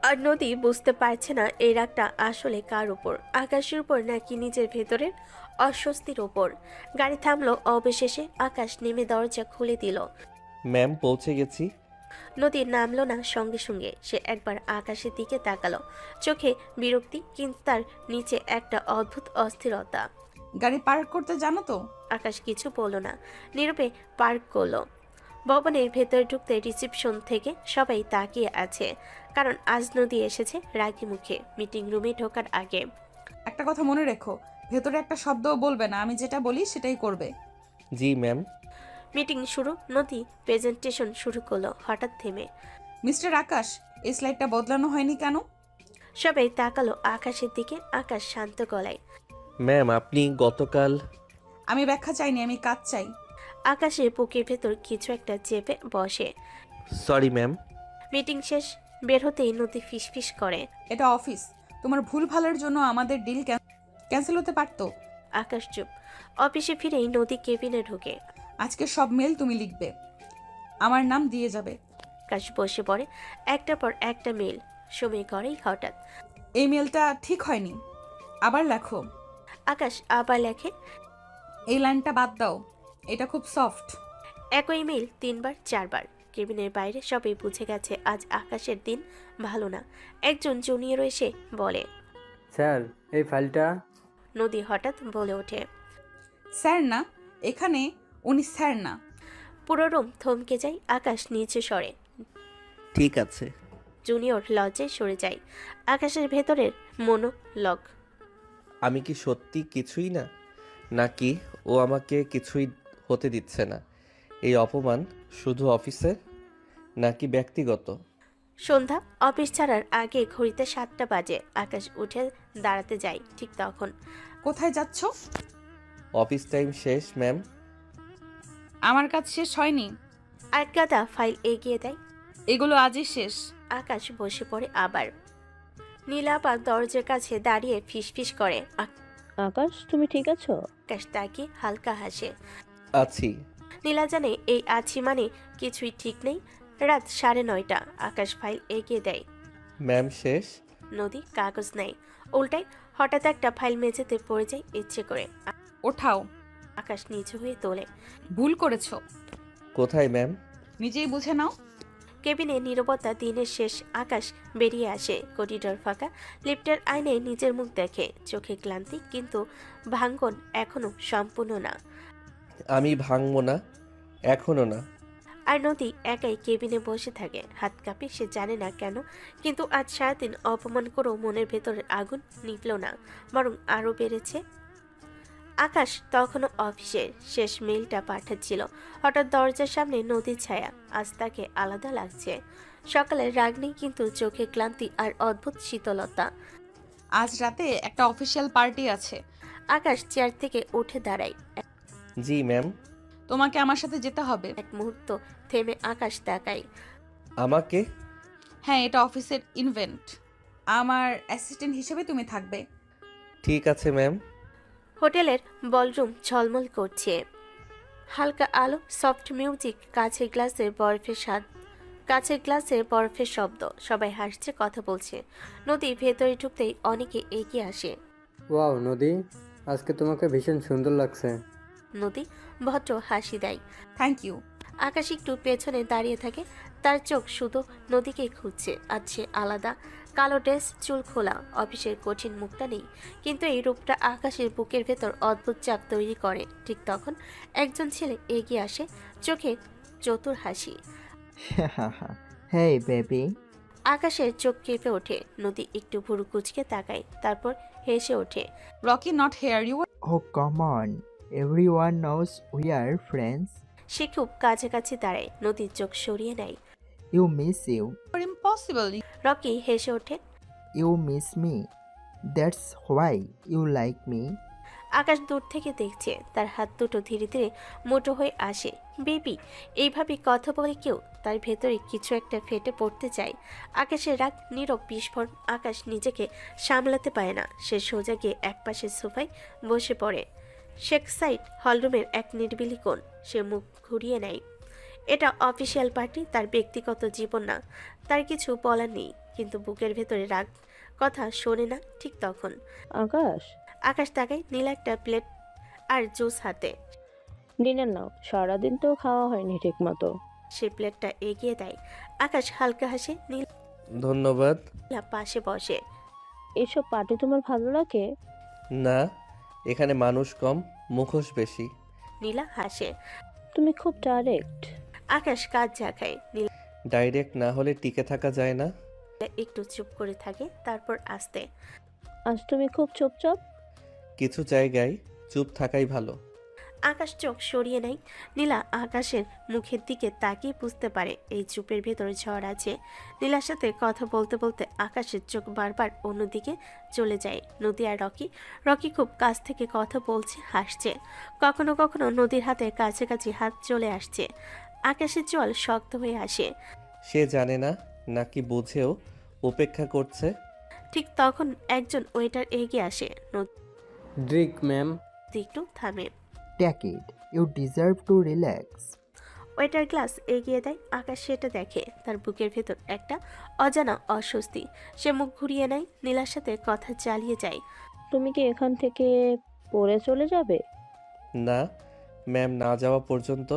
আর নদী বুঝতে পারছে না এই রাগটা আসলে কার উপর, আকাশের উপর নাকি নিজের ভেতরের অস্বস্তির উপর। গাড়ি থামলো। অবশেষে আকাশ নেমে দরজা খুলে দিল। ম্যাম, পৌঁছে গেছি। নদী নামলো না সঙ্গে সঙ্গে। সে একবার আকাশের দিকে তাকালো। চোখে বিরক্তি, কিন্তু তার নিচে একটা অদ্ভুত অস্থিরতা। গাড়ি পার্ক করতে জানো তো? আকাশ কিছু বলল না, নীরবে পার্ক করলো। ভবনের ভেতরে ঢুকতে রিসেপশন থেকে সবাই তাকিয়ে আছে, কারণ আজ নদী এসেছে রাগী মুখে মিটিং রুমে ঢোকার আগে। একটা কথা মনে রেখো, ভেতরে একটা শব্দও বলবে না, আমি যেটা বলি সেটাই করবে। জি ম্যাম। মিটিং শুরু। নদী প্রেজেন্টেশন শুরু করলো হঠাৎ থেমে। মিস্টার আকাশ, এই স্লাইডটা বদলানো হয়নি কেন? সবাই তাকালো আকাশের দিকে। আকাশ শান্ত গলায়, ম্যাম, আপনি গতকাল। আমি ব্যাখ্যা চাইনি, আমি কাজ চাই। আকাশের বুকের ভেতর কিছু একটা চেপে বসে। Sorry ma'am. মিটিং শেষ। বের হতেই নদী ফিসফিস করে, এটা অফিস, তোমার ভুল ভালের জন্য আমাদের ডিল ক্যান্সেল হতে পারতো। আকাশ চুপ। অফিসে ফিরেই নদী কেবিনে ঢোকে। আজকে সব মেল তুমি লিখবে, আমার নাম দিয়ে যাবে। আকাশ বসে পড়ে। একটার পর একটা মেল। সময় করেই হঠাৎ এই মেলটা ঠিক হয়নি, আবার লেখো। আকাশ আবার লেখে, এই লাইনটা বাদ দাও, এটা খুব সফট। একই মেল 3 বার 4 বার। কেবিনের বাইরে সবাই বুঝে গেছে আজ আকাশের দিন ভালো না। একজন জুনিয়র এসে বলে, স্যার, এই ফাইলটা। নদী হঠাৎ বলে ওঠে, স্যার না, এখানে উনি স্যার না। পুরো রুম থমকে যায়। আকাশ নিচে সরে। ঠিক আছে। জুনিয়র লজ্জায় সরে যায়। আকাশের ভেতরের মনোলগ। আমি কি সত্যি কিছুই না, নাকি ও আমাকে কিছুই হতে দিচ্ছে না? এই অপমান শুধু অফিসের, নাকি ব্যক্তিগত? সন্ধ্যা। অফিস ছাড়ার আগে ঘড়িতে 7টা বাজে। আকাশ উঠে দাঁড়াতে যায়। ঠিক তখন, কোথায় যাচ্ছ? অফিস টাইম শেষ ম্যাম। আমার কাজ শেষ হয়নি। আর গাদা ফাইল এগিয়ে দেয়। এগুলো আজই শেষ। আকাশ বসে পড়ে আবার। নীলাপা দরজার কাছে দাঁড়িয়ে ফিসফিস করে। আকাশ, তুমি ঠিক আছো? আকাশ তাকিয়ে হালকা হাসে। আছি। নীলা জানে এই আছি মানে কিছুই ঠিক নেই। রাত 9:30। আকাশ ফাইল এগিয়ে দেয়। ম্যাম শেষ। নদী কাগজ নেয়, উল্টায়। হঠাৎ একটা ফাইল মেঝেতে পড়ে যায় ইচ্ছে করে। ওঠাও। আকাশ নিচু হয়ে তোলে। ভুল করেছো, কোথায় ম্যাম? নিজেই বুঝে নাও। কেবিনে নীরবতা। দিনের শেষ। আকাশ বেরিয়ে আসে। করিডোর ফাঁকা। লিফটের আয়নায় নিজের মুখ দেখে। চোখে ক্লান্তি, কিন্তু ভাঙ্গন এখনো সম্পূর্ণ না। আমি ভাঙবো না, এখনো না। আর নদী একাই কেবিনে বসে থাকে। হাত কাঁপে। সে জানে না কেন, কিন্তু আজ সারাদিন অপমান করেও মনের ভেতরের আগুন নিভল না, বরং আরও বেড়েছে। আকাশ তখনও অফিসের শেষ মেইলটা পাঠাচ্ছিল। হঠাৎ দরজার সামনে নদীর ছায়া। আজ তাকে আলাদা লাগছে। সকালে রাগ নেই, কিন্তু চোখে ক্লান্তি আর অদ্ভুত শীতলতা। আজ রাতে একটা অফিসিয়াল পার্টি আছে। আকাশ চেয়ার থেকে উঠে দাঁড়ায়। জি ম্যাম। তোমাকে আমার সাথে যেতে হবে। এক মুহূর্ত থেমে আকাশ তাকায়। আমাকে? হ্যাঁ, এটা অফিসের ইভেন্ট। আমার অ্যাসিস্ট্যান্ট হিসেবে তুমি থাকবে। ঠিক আছে ম্যাম। হোটেলের বলরুম ঝলমল করছে, হালকা আলো, সফট মিউজিক, কাছের গ্লাসে বরফের শব্দ। সবাই হাসছে, কথা বলছে। নদী ভেতরে ঢুকতেই অনেকে এগিয়ে আসে। ওয়াও নদী, আজকে তোমাকে ভীষণ সুন্দর লাগছে। নদী ভদ্র হাসি দেয়। Thank you. আকাশ একটু পেছনে দাঁড়িয়ে থাকে, তার চোখ শুধু নদীকে খুঁজছে। আছে আলাদা, কালো ড্রেস, চুল খোলা, অফিসের কঠিন মুখটা নেই, কিন্তু এই রূপটা আকাশের বুকের ভেতর অদ্ভুত চাপ তৈরি করে। ঠিক তখন একজন ছেলে এগিয়ে আসে, চোখে চতুর হাসি। হেই বেবি। আকাশের চোখ কেঁপে ওঠে। নদী একটু ভুরু কুচকে তাকায়, তারপর হেসে ওঠে। Rocky not here you. Oh, come on. Everyone knows we are friends. সে খুব কাছাকাছি দাঁড়ায়, নদীর চোখ সরিয়ে নেয়। You miss you. Impossible. Rocky হেসে ওঠে। You miss me. That's why you like me. আকাশ দূর থেকে দেখছে, তার হাত দুটো ধীরে ধীরে মোটো হয়ে আসে। বেবি, এইভাবে কথা বলে কেউ? তার ভেতরে কিছু একটা ফেটে পড়তে চায়। আকাশের রাগ নীরব বিস্ফোরণ। আকাশ নিজেকে সামলাতে পারে না। সে সোজা গিয়ে একপাশের সোফায় বসে পড়ে। শেক সাইড হলরুমের এক নির্বিলি কোণ। সে মুখ ঘুরিয়ে নেয়। এটা অফিসিয়াল পার্টি, তার ব্যক্তিগত জীবন না। তার কিছু বলার নেই, কিন্তু বুকের ভেতরে রাগ কথা শোনে না। ঠিক তখন আকাশ তাকায়, নীল একটা প্লেট আর জুস হাতে। ডিনার নাও, সারাদিন তো খাওয়া হয়নি ঠিক মতো। সে প্লেটটা এগিয়ে দেয়। আকাশ হালকা হাসে। ধন্যবাদ। নীলা পাশে বসে। এসব পার্টি তোমার ভালো লাগে? না, এখানে মানুষ কম, মুখোশ বেশি। নীলা হাসে। তুমি খুব ডাইরেক্ট। আকাশ কাজ ঝাঁকায়। নীলা ডাইরেক্ট না হলে টিকে থাকা যায় না। একটু চুপ করে থাকে, তারপর আস্তে। আজ তুমি খুব চুপচাপ। কিছু জায়গায় চুপ থাকাই ভালো। আকাশ চোখ সরিয়ে নেয়। নীলা আকাশের মুখের দিকে তাকিয়ে বুঝতে পারে এই চুপের ভেতরে ঝড় আছে। নীলার সাথে কথা বলতে বলতে আকাশের চোখ বারবার অন্যদিকে চলে যায়। নদী আর রকি খুব কাছ থেকে কথা বলছে, হাসছে। কখনো কখনো নদীর হাতে কাছাকাছি হাত চলে আসছে। আকাশের জল শক্ত হয়ে আসে। সে জানে না নাকি বুঝেও উপেক্ষা করছে। ঠিক তখন একজন ওয়েটার এগিয়ে আসে। Drink ma'am. নদী একটু থামে। Take it. You deserve to relax. Waiter glass এগিয়ে দেয়। আকাশ সেটা দেখে। তার বুকের ভেতর একটা অজানা অস্বস্তি। সে মুখ ঘুরিয়ে নেয়, নীলার সাথে কথা চালিয়ে যায়। তুমি কি এখান থেকে পড়ে চলে যাবে? না ম্যাম, না যাওয়া পর্যন্ত।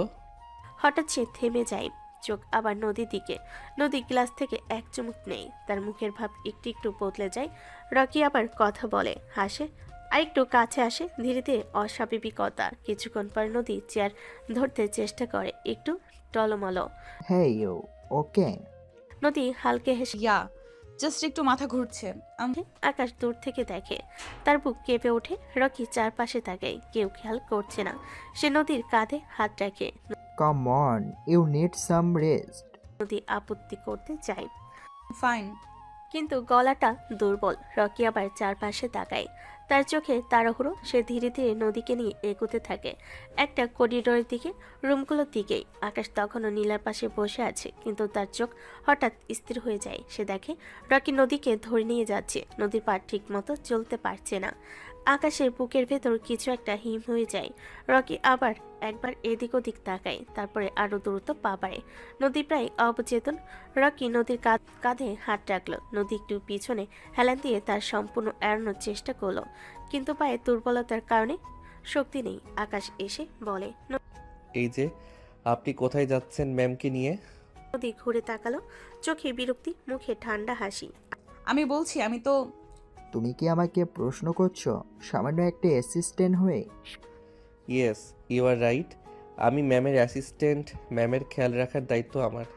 হঠাৎ সে থেমে যায়, চোখ আবার নদীর দিকে। নদী গ্লাস থেকে এক চুমুক নেই, তার মুখের ভাব একটু একটু বদলে যায়। রকি আবার কথা বলে, হাসে, আর একটু কাছে আসে। ধীরে ধীরে অস্বাভাবিকতা। কিছুক্ষণ পর নদী চেয়ার ধরতে চেষ্টা করে, একটু টলমলো। Hey you. Okay. নদী হালকে হেসে। ইয়া, জাস্ট একটু মাথা ঘুরছে। আকাশ দূর থেকে দেখে, তার বুক কেঁপে ওঠে। রকি চারপাশে তাকায়, কেউ খেয়াল করছে না। সে নদীর কাঁধে হাত রাখে। Come on. You need some rest. নদী আপত্তি করতে চায়, ফাইন। কিন্তু গলাটা দুর্বল। রকি আবার চারপাশে তাকায়, তার চোখে তাড়াহুড়ো। সে ধীরে ধীরে নদীকে নিয়ে এগোতে থাকে একটা করিডোরের দিকে, রুমগুলোর দিকেই। আকাশ তখনও নীলার পাশে বসে আছে, কিন্তু তার চোখ হঠাৎ স্থির হয়ে যায়। সে দেখে রকি নদীকে ধরে নিয়ে যাচ্ছে। নদীর পা ঠিক মতো চলতে পারছে না। আকাশের বুকের ভেতর কিছু একটা হিম হয়ে যায়। রকি আবার একবার এদিক ওদিক তাকায়, তারপরে আরো দ্রুত পা বাড়ে। নদী প্রায় অবচেতন। রকি নদীর কাঁধে হাত রাখলো। নদী একটু পিছনে হেলান দিয়ে তার সম্পূর্ণ এড়ানোর চেষ্টা করলো, কিন্তু পায়ে দুর্বলতার কারণে শক্তি নেই। আকাশ এসে বলে, এই যে আপনি কোথায় যাচ্ছেন ম্যামকে নিয়ে? নদী ঘুরে তাকালো, চোখে বিরক্তি, মুখে ঠান্ডা হাসি। আমি বলছি, আমি তো। তুমি কি আমাকে প্রশ্ন করছো সামান্য একটা অ্যাসিস্ট্যান্ট হয়ে? Yes, you are right. আমি ম্যামের অ্যাসিস্ট্যান্ট, ম্যামের খেয়াল রাখার দায়িত্ব আমার।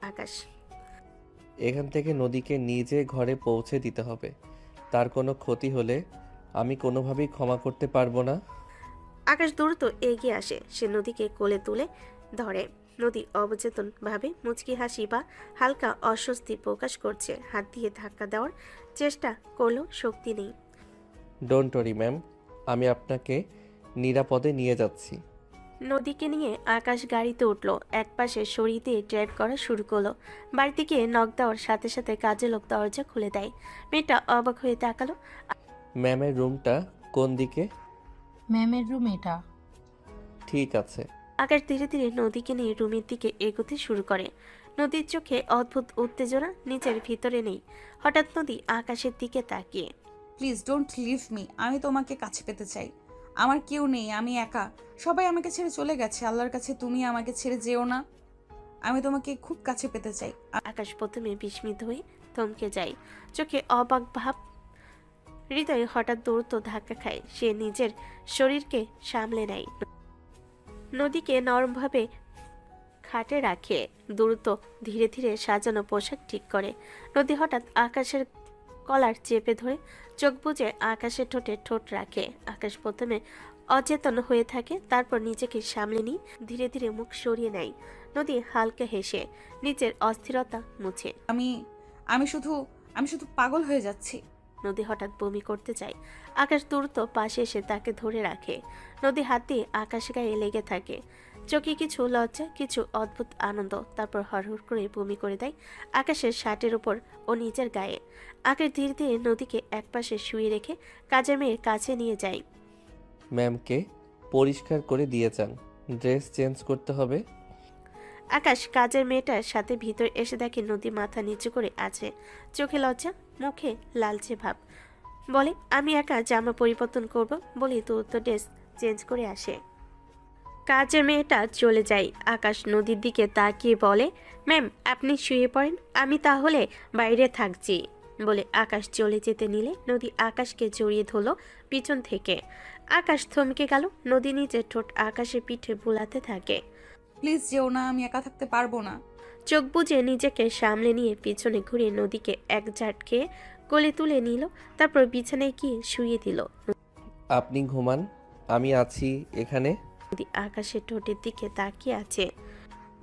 আকাশ, এখান থেকে নদীকে নিজে ঘরে পৌঁছে দিতে হবে। তার কোনো ক্ষতি হলে আমি কোনোভাবেই ক্ষমা করতে পারবো না। আকাশ দ্রুত এগিয়ে আসে। সে নদীকে কোলে তুলে ধরে। নদী অবচেতন ভাবে মুচকি হাসি বা হালকা অস্বস্তি প্রকাশ করছে। হাত দিয়ে ধাক্কা দেওয়ার চেষ্টা করলেও শক্তি নেই। ডোন্ট ওরি ম্যাম, আমি আপনাকে নিরাপদে নিয়ে যাচ্ছি। নদীকে নিয়ে আকাশ গাড়িতে উঠলো, একপাশে সরিয়ে দিয়ে ড্রাইভ করা শুরু করলো। বাড়িতে গিয়ে নক দেওয়ার সাথে সাথে কাজের লোক দরজা খুলে দেয়। মেয়েটা অবাক হয়ে তাকালো। ম্যামের রুমটা কোন দিকে? ম্যামের রুম এটা। ঠিক আছে। আকাশ ধীরে ধীরে নদীকে নিয়ে রুমের দিকে এগোতে শুরু করে। নদীর চোখে অদ্ভুত উত্তেজনা নিজের ভিতরে নেই। হঠাৎ নদী আকাশের দিকে তাকিয়ে, প্লিজ ডোন্ট লিভ মি, আমি তোমাকে কাছে পেতে চাই। আমার কেউ নেই, আমি একা। সবাই আমাকে ছেড়ে চলে গেছে, আল্লাহর কাছে তুমি আমাকে ছেড়ে যেও না। আমি তোমাকে খুব কাছে পেতে চাই। আকাশ প্রথমে বিস্মিত হয়ে থমকে যায়, চোখে অবাক ভাব। হৃদয়ে হঠাৎ দ্রুত ধাক্কা খায়। সে নিজের শরীরকে সামলে নেয়, নদীকে নরমভাবে খাটে রাখে, দ্রুত ধীরে ধীরে সাজানো পোশাক ঠিক করে। নদী হঠাৎ আকাশের কলার চেপে ধরে চোখ বুজে আকাশের ঠোঁটে ঠোঁট রাখে। আকাশ প্রথমে অচেতন হয়ে থাকে, তারপর নিজেকে সামলে নিয়ে ধীরে ধীরে মুখ সরিয়ে নেয়। নদী হালকা হেসে নিজের অস্থিরতা মুছে। আমি শুধু পাগল হয়ে যাচ্ছি। নদী হঠাৎ বমি করতে চায়। আকাশ দ্রুত পাশে এসে তাকে ধরে রাখে। নদী হাত দিয়ে আকাশ গায়ে লেগে থাকে, চোখে কিছু লজ্জা, কিছু অদ্ভুত আনন্দ। তারপর হরহর করে বমি করে দেয় আকাশের শার্টের উপর ও নিজের গায়ে। আকাশ ধীরে ধীরে নদীকে একপাশে শুয়ে রেখে কাজের মেয়ের কাছে নিয়ে যায়। ম্যামকে পরিষ্কার করে দিয়ে যান, ড্রেস চেঞ্জ করতে হবে। আকাশ কাজের মেয়েটার সাথে ভিতর এসে দেখে নদী মাথা নিচু করে আছে, চোখে লজ্জা, মুখে লালচে ভাব। বলে, আমি একা জামা পরিবর্তন করব বলে দ্রুত ড্রেস চেঞ্জ করে আসে। কাজের মেয়েটা চলে যায়। আকাশ নদীর দিকে তাকিয়ে বলে, ম্যাম আপনি শুয়ে পড়েন, আমি তাহলে বাইরে থাকছি। বলে আকাশ চলে যেতে নিলে নদী আকাশকে জড়িয়ে ধরল পিছন থেকে। আকাশ থমকে গেল। নদী নিজের ঠোঁট আকাশের পিঠে বুলাতে থাকে। প্লিজ যেও না, আমি একা থাকতে পারবো না। চোখ বুজে নিজেকে সামলে নিয়ে পিছনে ঘুরে নদীকে এক ঝাটকে কোলে তুলে নিল, তারপর বিছানায় গিয়ে শুয়ে দিল। আপনি ঘুমান, আমি আছি এখানে। নদী আকাশের ঠোঁটের দিকে তাকিয়ে আছে।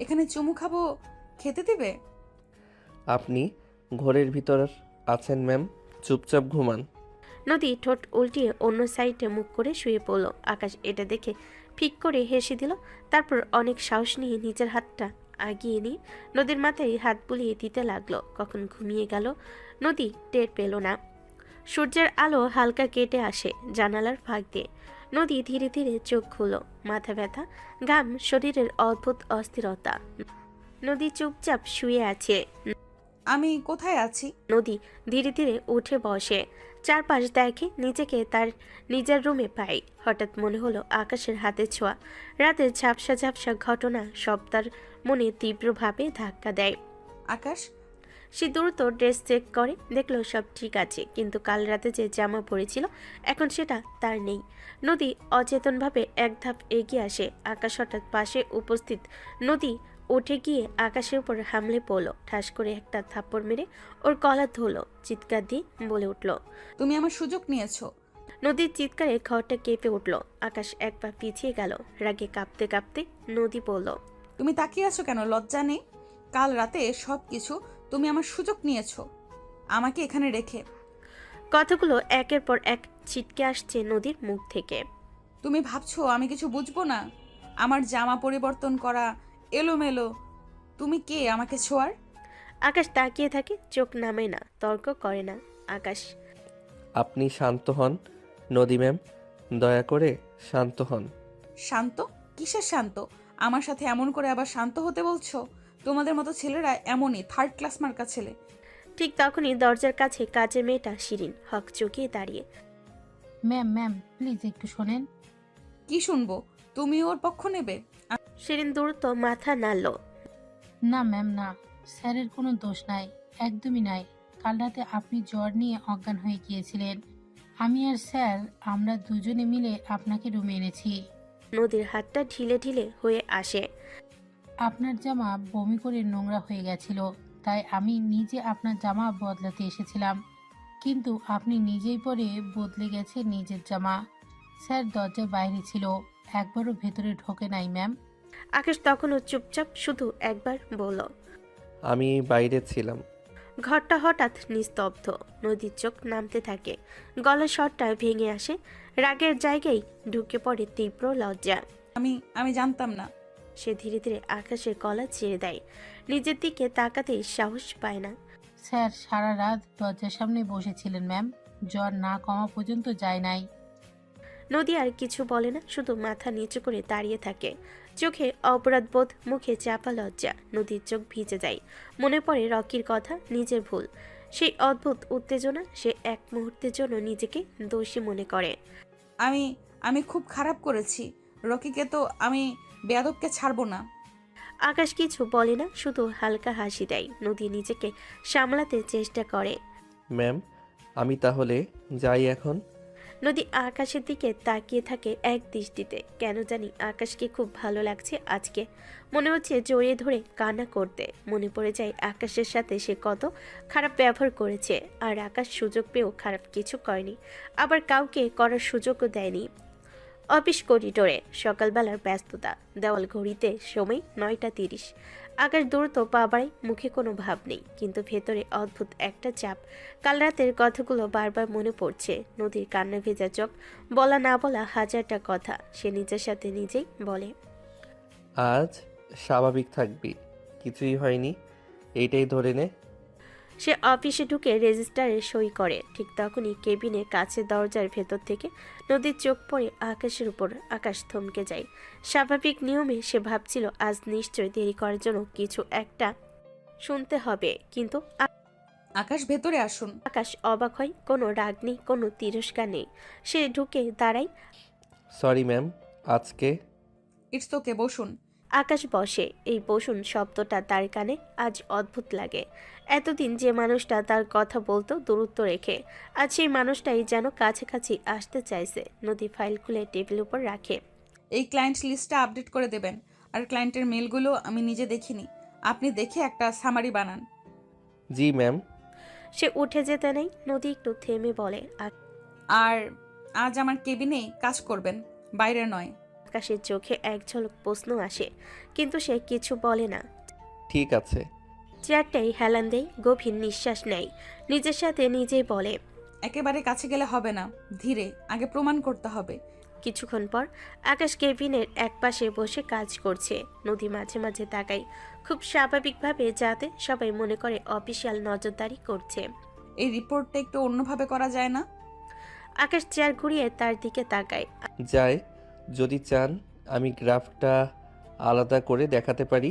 এখানে চুমু খাবো, খেতে দেবে? আপনি ঘরের ভিতর আছেন ম্যাম, চুপচাপ ঘুমান। নদী ঠোঁট উল্টিয়ে অন্য সাইডে মুখ করে শুয়ে পড়ল। আকাশ এটা দেখে ফিক করে হেসে দিল, তারপর অনেক সাহস নিয়ে নিজের হাতটা আগিয়ে নিয়ে নদীর মাথায় হাত বুলিয়ে দিতে লাগলো। কখন ঘুমিয়ে গেল নদী টের পেল না। সূর্যের আলো হালকা কেটে আসে জানালার ফাঁক দিয়ে। নদী ধীরে ধীরে চোখ খুলো, মাথা ব্যথা, ঘাম, শরীরের অদ্ভুত অস্থিরতা। নদী চুপচাপ শুয়ে আছে। আমি কোথায় আছি? নদী ধীরে ধীরে উঠে বসে, চারপাশ দেখে, নিজেকে তার নিজের রুমে পায়। হঠাৎ মনে হলো আকাশের হাতে ছোঁয়া। রাতের ঝাপসা ঝাপসা ঘটনা সব তার মনে তীব্রভাবে ধাক্কা দেয়। আকাশ। সে দ্রুত ড্রেস চেক করে, দেখলো সব ঠিক আছে, কিন্তু কাল রাতে যে জামা পরেছিল এখন সেটা তার নেই। নদী অচেতনভাবে এক ধাপ এগিয়ে আসে। আকাশ হঠাৎ পাশে উপস্থিত। নদী উঠে গিয়ে আকাশের উপর হামলে পড়লো, ঠাস করে একটা থাপ্পড় মেরে ওর কলার ধরলো, চিৎকার দিয়ে বলে উঠল, তুমি আমার সুযোগ নিয়েছো। নদীর চিৎকারে ঘরটা কেঁপে উঠল। আকাশ এক পা পিছিয়ে গেল, রাগে কাঁপতে কাঁপতে। নদী বলল, তুমি তাকিয়ে আছো কেন? লজ্জা নেই? কাল রাতে সব কিছু তুমি আমার সুযোগ নিয়েছো, আমাকে এখানে রেখে। কথাগুলো একের পর এক ছিটকে আসছে নদীর মুখ থেকে। তুমি ভাবছো আমি কিছু বুঝবো না? আমার জামা পরিবর্তন করা, এলোমেলো। তুমি কে আমাকে ছোঁয়ার? আকাশ তাকিয়ে থাকে, চোখ নামে না, তর্ক করে না। আকাশ, আপনি শান্ত হন নদী ম্যাম, দয়া করে শান্ত হন। শান্ত? কিসের শান্ত? আমার সাথে এমন করে আবার শান্ত হতে বলছো? তোমাদের মতো ছেলেরা এমনই, থার্ড ক্লাস মার্কা ছেলে। ঠিক তখনই দরজার কাছে কাজের মেয়েটা শিরিন হক চুকিয়ে দাঁড়িয়ে। ম্যাম ম্যাম প্লিজ একটু শোনেন। কি শুনবো? তুমি ওর পক্ষ নেবে? শিরিন দ্রুত মাথা নাড়ল। না ম্যাম না, স্যারের কোনো দোষ নাই, একদমই নাই। কাল রাতে আপনি জ্বর নিয়ে অজ্ঞান হয়ে গিয়েছিলেন। আমি আর স্যার আমরা দুজনে মিলে আপনাকে রুমে এনেছি। নদীর হাতটা ঢিলে ঢিলে হয়ে আসে। আপনার জামা বমি করে নোংরা হয়ে গেছিল, তাই আমি নিজে আপনার জামা বদলাতে এসেছিলাম, কিন্তু আপনি নিজেই পরে বদলে গেছে নিজের জামা। স্যার দরজার বাইরে ছিল, একবারও ভেতরে ঢোকে নাই ম্যাম। আকাশ তখনও চুপচাপ, শুধু একবার বলল। আমি বাইরে ছিলাম। ঘরটা হঠাৎ নিস্তব্ধ। নদীর চোখ নামতে থাকে, গলার স্বরটা ভেঙে আসে, রাগের জায়গায় ঢুকে পড়ে তীব্র লজ্জা। আমি জানতাম না। সে ধীরে ধীরে আকাশের গলা ছেড়ে দেয়, নিজের দিকে তাকাতেই সাহস পায় না। স্যার সারা রাত দরজার সামনে বসেছিলেন ম্যাম, জ্বর না কমা পর্যন্ত যায় নাই। নদী আর কিছু বলে না, শুধু মাথা নিচু করে দাঁড়িয়ে থাকে, চোখে অপরাধবোধ, মুখে চাপা লজ্জা। নদীর চোখ ভিজে যায়, মনে পড়ে রকির কথা, নিজের ভুল, সেই অদ্ভুত উত্তেজনা। সে এক মুহূর্তের জন্য নিজেকে দোষী মনে করে। আমি খুব খারাপ করেছি। রকিকে তো আমি বেয়াদবকে ছাড়বো না। আকাশ কিছু বলে না, শুধু হালকা হাসি দেয়। নদী নিজেকে সামলাতে চেষ্টা করে। ম্যাম, আমি তাহলে যাই এখন। নদী আকাশের দিকে তাকিয়ে থাকে এক দৃষ্টিতে। কেন জানি আকাশকে খুব ভালো লাগছে আজকে। মনে হচ্ছে জড়িয়ে ধরে কান্না করতে। মনে পড়ে যায় আকাশের সাথে সে কত খারাপ ব্যবহার করেছে, আর আকাশ সুযোগ পেয়েও খারাপ কিছু করেনি, আবার কাউকে করার সুযোগও দেয়নি। অফিস করিডোরে সকালবেলার ব্যস্ততা, দেওয়াল ঘড়িতে সময় 9:30। আকাশ দ্রুত পা বাড়ায়, মুখে কোনো ভাব নেই, কিন্তু ভেতরে অদ্ভুত একটা চাপ। কাল রাতের কথাগুলো বারবার মনে পড়ছে। নদীর কান্না ভেজা চোখ, বলা না বলা হাজারটা কথা সে নিজের সাথে নিজেই বলে। আজ স্বাভাবিক থাকবি, কিছুই হয়নি, এইটাই ধরে নে। সে অফিসে ঢুকে রেজিস্টারে সই করে। ঠিক তখনই কেবিনের কাছে দরজার ভেতর থেকে নদীর চোখ পড়ে আকাশের উপর। আকাশ থমকে যায়। স্বাভাবিক নিয়মে সে ভাবছিল আজ নিশ্চয় দেরি করার জন্য কিছু একটা শুনতে হবে, কিন্তু আকাশ ভেতরে আসুন। আকাশ অবাক হয়। কোনো রাগ নেই, কোনো তিরস্কার নেই। সে ঢুকে দাঁড়ায়। সরি ম্যাম, আজকে। ইটস ওকে, বসুন। আকাশ বসে। এই বসুন শব্দটা তার কানে আজ অদ্ভুত লাগে। এতদিন যে মানুষটা তার কথা বলতো দূরত্ব রেখে, আজ সেই মানুষটাই যেন কাছাকাছি আসতে চাইছে। নদী ফাইল খুলে টেবিল উপর রাখে। এই ক্লায়েন্ট লিস্টটা আপডেট করে দেবেন, আর ক্লায়েন্টের মেলগুলো আমি নিজে দেখিনি, আপনি দেখে একটা সামারি বানান। জি ম্যাম। সে উঠে যেতে নেই। নদী একটু থেমে বলে, আর আজ আমার কেবিনে কাজ করবেন, বাইরে নয়। আকাশের চোখে এক ঝলক প্রশ্ন আসে, কিন্তু সে কিছু বলে না। ঠিক আছে। চেয়ারটাই হেলান দেয়, গভীর নিঃশ্বাস নেয়, নিজের সাথে নিজেই বলে, একেবারে কাছে গেলে হবে না, ধীরে, আগে প্রমাণ করতে হবে। কিছুক্ষণ পর আকাশ কেবিনের এক পাশে বসে কাজ করছে। নদী মাঝে মাঝে তাকায়, খুব স্বাভাবিকভাবে, যাতে সবাই মনে করে অফিসিয়াল নজরদারি করছে। এই রিপোর্টটা একটু অন্যভাবে করা যায় না? আকাশ চেয়ার ঘুরিয়ে তার দিকে তাকায়। যায়, যদি চান আমি গ্রাফটা আলাদা করে দেখাতে পারি।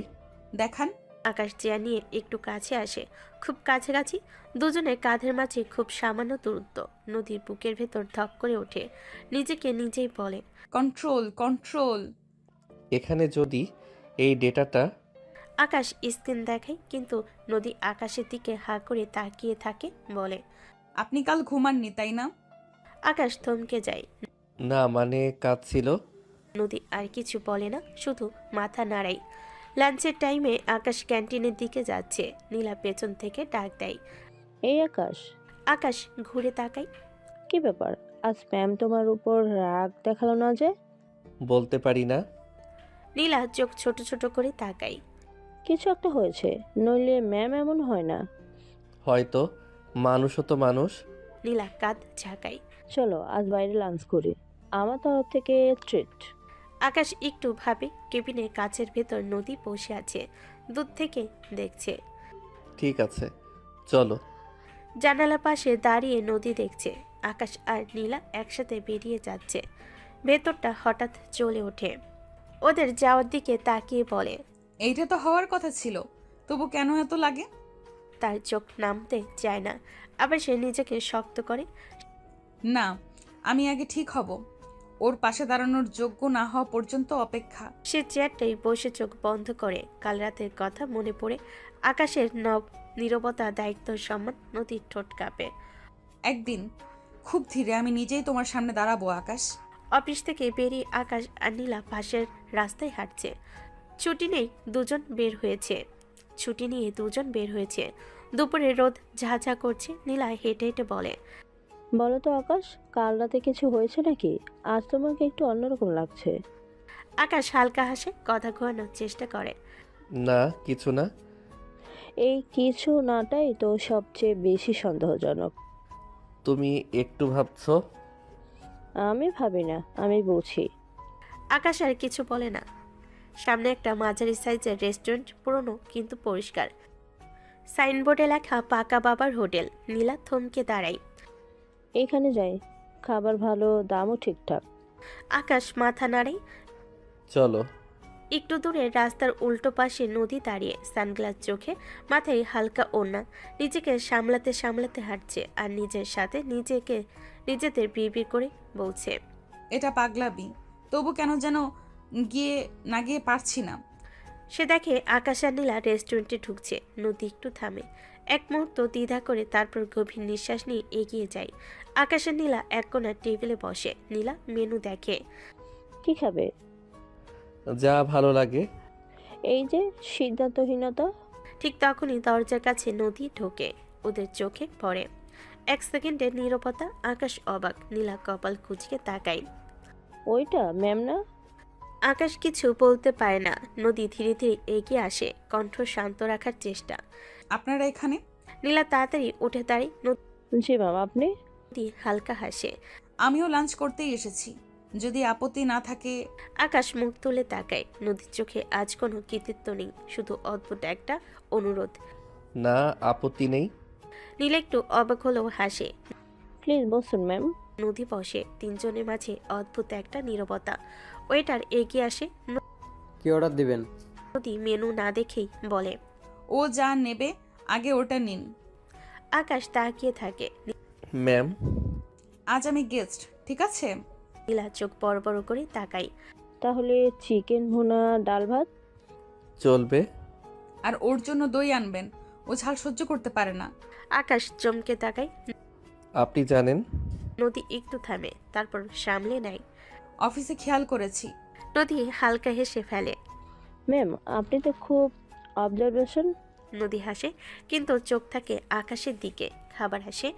দেখান। আকাশ চেয়ার নিয়ে একটু কাছে আসে, খুব কাছাকাছি। দুজনের কাঁধের মাঝে খুব সামান্য দূরত্ব। নদীর বুকের ভেতর ধক করে ওঠে, নিজেকে নিজেই বলে, কন্ট্রোল কন্ট্রোল। এখানে যদি এই ডেটাটা। আকাশ স্ক্রিন দেখায়, কিন্তু নদী আকাশের দিকে হা করে তাকিয়ে থাকে, বলে, আপনি কাল ঘুমাননি তাই না? আকাশ থমকে যায়। না মানে কাজ ছিল। নদী আর কিছু বলে না, শুধু মাথা নাড়ায়। লাঞ্চের টাইমে আকাশ ক্যান্টিনের দিকে যাচ্ছে। নীলা পেছন থেকে ডাক দেয়, এই আকাশ। আকাশ ঘুরে তাকায়। কি ব্যাপার, আজ ম্যাম তোমার উপর রাগ দেখালো না যে? বলতে পারি না। নীলা চোখ ছোট ছোট করে তাকায়। কিছু একটা হয়েছে, নইলে ম্যাম এমন হয় না। হয়তো, মানুষও তো মানুষ। নীলা কাঁধ ঝাঁকায়। চলো আজ বাইরে লাঞ্চ করি, আমার তরফ থেকে ট্রিট। আকাশ একটু ভাবে। কেবিনের কাছের ভেতর নদী বসে আছে, দূর থেকে দেখছে। ঠিক আছে, চলো। জানালা পাশে দাঁড়িয়ে নদী দেখছে। আকাশ আর নীলা একসাথে বেরিয়ে যাচ্ছে। ভেতরটা হঠাৎ চলে ওঠে, ওদের যাওয়ার দিকে তাকিয়ে বলে, এইটা তো হওয়ার কথা ছিল, তবু কেন এত লাগে? তার চোখ নামতে চায় না, আবার সে নিজেকে শক্ত করে। না, আমি আগে ঠিক হব, ওর পাশে দাঁড়ানোর যোগ্য না হওয়া পর্যন্ত অপেক্ষা। সে চেয়ারটাই বসে চোখ বন্ধ করে। কাল রাতের কথা মনে পড়ে। আকাশের নীরবতা, দায়িত্ব, সম্মান। নদীর ঠোঁট কাঁপে। একদিন খুব ধীরে আমি নিজেই তোমার সামনে দাঁড়াবো আকাশ। অফিস থেকে বেরিয়ে আকাশ আর নীলা পাশের রাস্তায় হাঁটছে। ছুটি নিয়ে দুজন বের হয়েছে। দুপুরে রোদ ঝাঁঝা করছে। নীলা হেঁটে হেঁটে বলে, বলো তো আকাশ, কাল রাতে কিছু হয়েছে নাকি? আজ তোমাকে একটু অন্যরকম লাগছে। আকাশ হালকা হাসে, কথা ঘোরানোর চেষ্টা করে। না কিছু না। এই কিছু নাটাই তো সবচেয়ে বেশি সন্দেহজনক। তুমি একটু ভাবছো। আমি ভাবি না, আমি বুঝি। আকাশ আর কিছু বলে না। সামনে একটা মাঝারি সাইজের রেস্টুরেন্ট, পুরনো কিন্তু পরিষ্কার। সাইনবোর্ডে লেখা পাকা বাবার হোটেল। নীলা থমকে দাঁড়ায়। এইখানে যাই, খাবার ভালো, দামও ঠিকঠাক। আকাশ মাথা নাড়ে। চলো। একটু দূরে রাস্তার উল্টো পাশে নদী দাঁড়িয়ে, সানগ্লাস চোখে, মাথায় হালকা ওড়না, নিজেকে সামলাতে সামলাতে হাঁটছে আর নিজের সাথে নিজেদের বিড়বিড় করে বলছে, এটা পাগলামি, তবু কেন যেন না গিয়ে পারছি না। সে দেখে আকাশ আর নীলা রেস্টুরেন্টে ঢুকছে। নদী একটু থামে, এক মুহূর্ত দ্বিধা করে, তারপর গভীর নিঃশ্বাস নিয়ে এগিয়ে যায়। আকাশ আর নীলা এক কোণার টেবিলে বসে। নীলা মেনু দেখে। কি খাবে? যা ভালো লাগে। এই যে সিদ্ধান্তহীনতা। ঠিক তখনই দরজার কাছে নদী ঢোকে, ওদের চোখে পড়ে। এক সেকেন্ডের নীরবতা। আকাশ অবাক, নীলা কপাল কুঁচকে তাকায়। ওইটা ম্যাম না? আকাশ কিছু বলতে পারে না। নদী ধীরে ধীরে এগিয়ে আসে, কণ্ঠ শান্ত রাখার চেষ্টা। আপনারা এখানে? নীলা তাড়াতাড়ি উঠে দাঁড়ায়। জি ম্যাম, আপনি? নদী হালকা হাসে। আমিও লাঞ্চ করতেই এসেছি, যদি আপত্তি না থাকে। আকাশ মুখ তুলে তাকায়। নদীর চোখে আজ কোনো কৃতিত্ব নেই, শুধু অদ্ভুত একটা অনুরোধ। না আপত্তি নেই। নীলা একটু অবাক হলেও হাসে। প্লিজ বসুন ম্যাম। নদী বসে। তিনজনের মাঝে অদ্ভুত একটা নীরবতা। ওয়েটার এগিয়ে আসে। কি অর্ডার দিবেন? নদী মেনু না দেখেই বলে, ও যা নেবে আগে ওটা নিন। আকাশ তাকিয়ে থাকে। ম্যাম। আজ আমি গেস্ট, ঠিক আছে? নীলা চোখ বড় বড় করে তাকাই। তাহলে চিকেন ভুনা, ডাল ভাত। চলবে। আর ওর জন্য দই আনবেন, ও ঝাল সহ্য করতে পারে না। আকাশ চমকে তাকায়। আপনি জানেন। নদী একটু থামে, তারপর সামলে নেয়। অফিসে খেয়াল করেছি। নদী হালকা হেসে ফেলে। ম্যাম আপনি তো খুব অবজারভেশন। নদী হাসে, কিন্তু চোখ থাকে আকাশের দিকে। খাবার হাসে।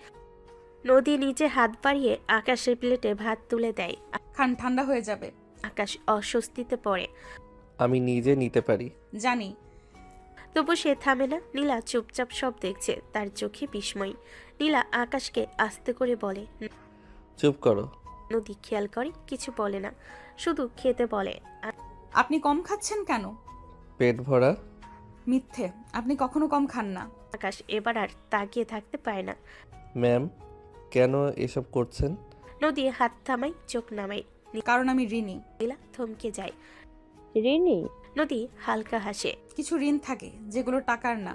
নদী নিচে হাত বাড়িয়ে আকাশের প্লেটে ভাত তুলে দেয়। খান, ঠান্ডা হয়ে যাবে। আকাশ অস্বস্তিতে পড়ে। আমি নিজে নিতে পারি। জানি। তবু সে থামে না। নীলা চুপচাপ সব দেখছে, তার চোখে বিস্ময়। নীলা আকাশকে আস্তে করে বলে। চুপ করো। নদী খেয়াল করে, কিছু বলে না, শুধু খেতে বলে। আপনি কম খাচ্ছেন কেন? পেট ভরা। মিথ্যে, আপনি কখনো কম খান না। আকাশ এবার আর তাকিয়ে থাকতে পারে না। ম্যাম কেন এসব করছেন? নদী হাত থামাই, চোখ নামাই। কারণ আমি ঋণী। নীলা থমকে যায়। রিনি? নদী হালকা হাসে। কিছু ঋণ থাকে যেগুলো টাকার না।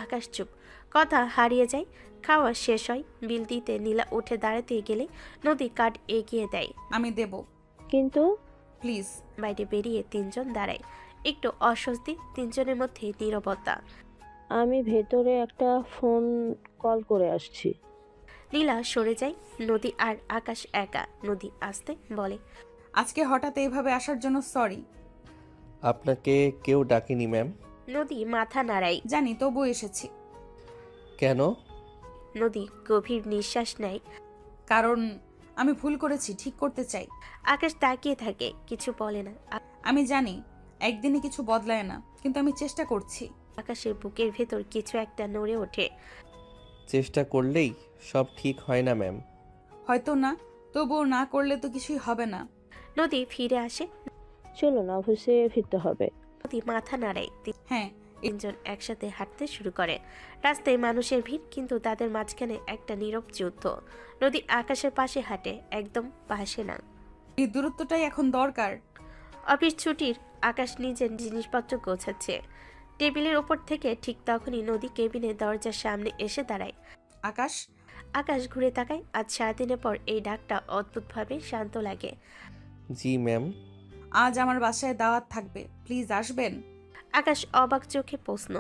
আকাশ চুপ, কথা হারিয়ে যায়। খাওয়া শেষ হয়, বিল দিতে নীলা উঠে দাঁড়াতে গেলে নদী কার্ড এগিয়ে দেয়। আমি দেব। কিন্তু প্লিজ। বাইরে বেরিয়ে তিনজন দাঁড়ায়। একটু অস্বস্তি, তিনজনের মধ্যে নীরবতা। আমি ভেতরে একটা ফোন কল করে আসছি। নীলা সরে যায়। নদী আর আকাশ একা। নদী আস্তে বলে, আজকে হঠাৎ এইভাবে আসার জন্য সরি। আপনাকে কেউ ডাকেনি ম্যাম। নদী মাথা নাড়ায়। জানি, তবু এসেছি। কেন? নদী গভীর নিঃশ্বাস নেয়। কারণ আমি ভুল করেছি, ঠিক করতে চাই। আকাশ তাকিয়ে থাকে, কিছু বলে না। আমি জানি একদিনে কিছু বদলায় না, কিন্তু আমি চেষ্টা করছি। আকাশের বুকের ভেতর কিছু একটা নড়ে ওঠে। চেষ্টা করলেই সব ঠিক হয় না ম্যাম। হয়তো না, তবুও না করলে তো কিছুই হবে না। নদী ফিরে আসে। চলুন অফিসে ফিরতে হবে। নদী মাথা নাড়ায়। হ্যাঁ। তিনজন একসাথে হাঁটতে শুরু করে। রাস্তায় মানুষের ভিড়, কিন্তু তাদের মাঝখানে একটা নীরব যুদ্ধ। নদী আকাশের পাশে হাঁটে, একদম পাশে না। এই দূরত্বটাই এখন দরকার। অফিস ছুটির আকাশ নিজের জিনিসপত্র গোছাচ্ছে টেবিলের ওপর থেকে। ঠিক তখনই নদী কেবিনের দরজার সামনে এসে দাঁড়ায়। আকাশ। আকাশ ঘুরে তাকায়। আজ সারাদিনের পর এই ডাকটা অদ্ভুতভাবে শান্ত লাগে। জি ম্যাম। আজ আমার বাসায় দাওয়াত থাকবে, প্লিজ আসবেন? আকাশ অবাক চোখে প্রশ্ন।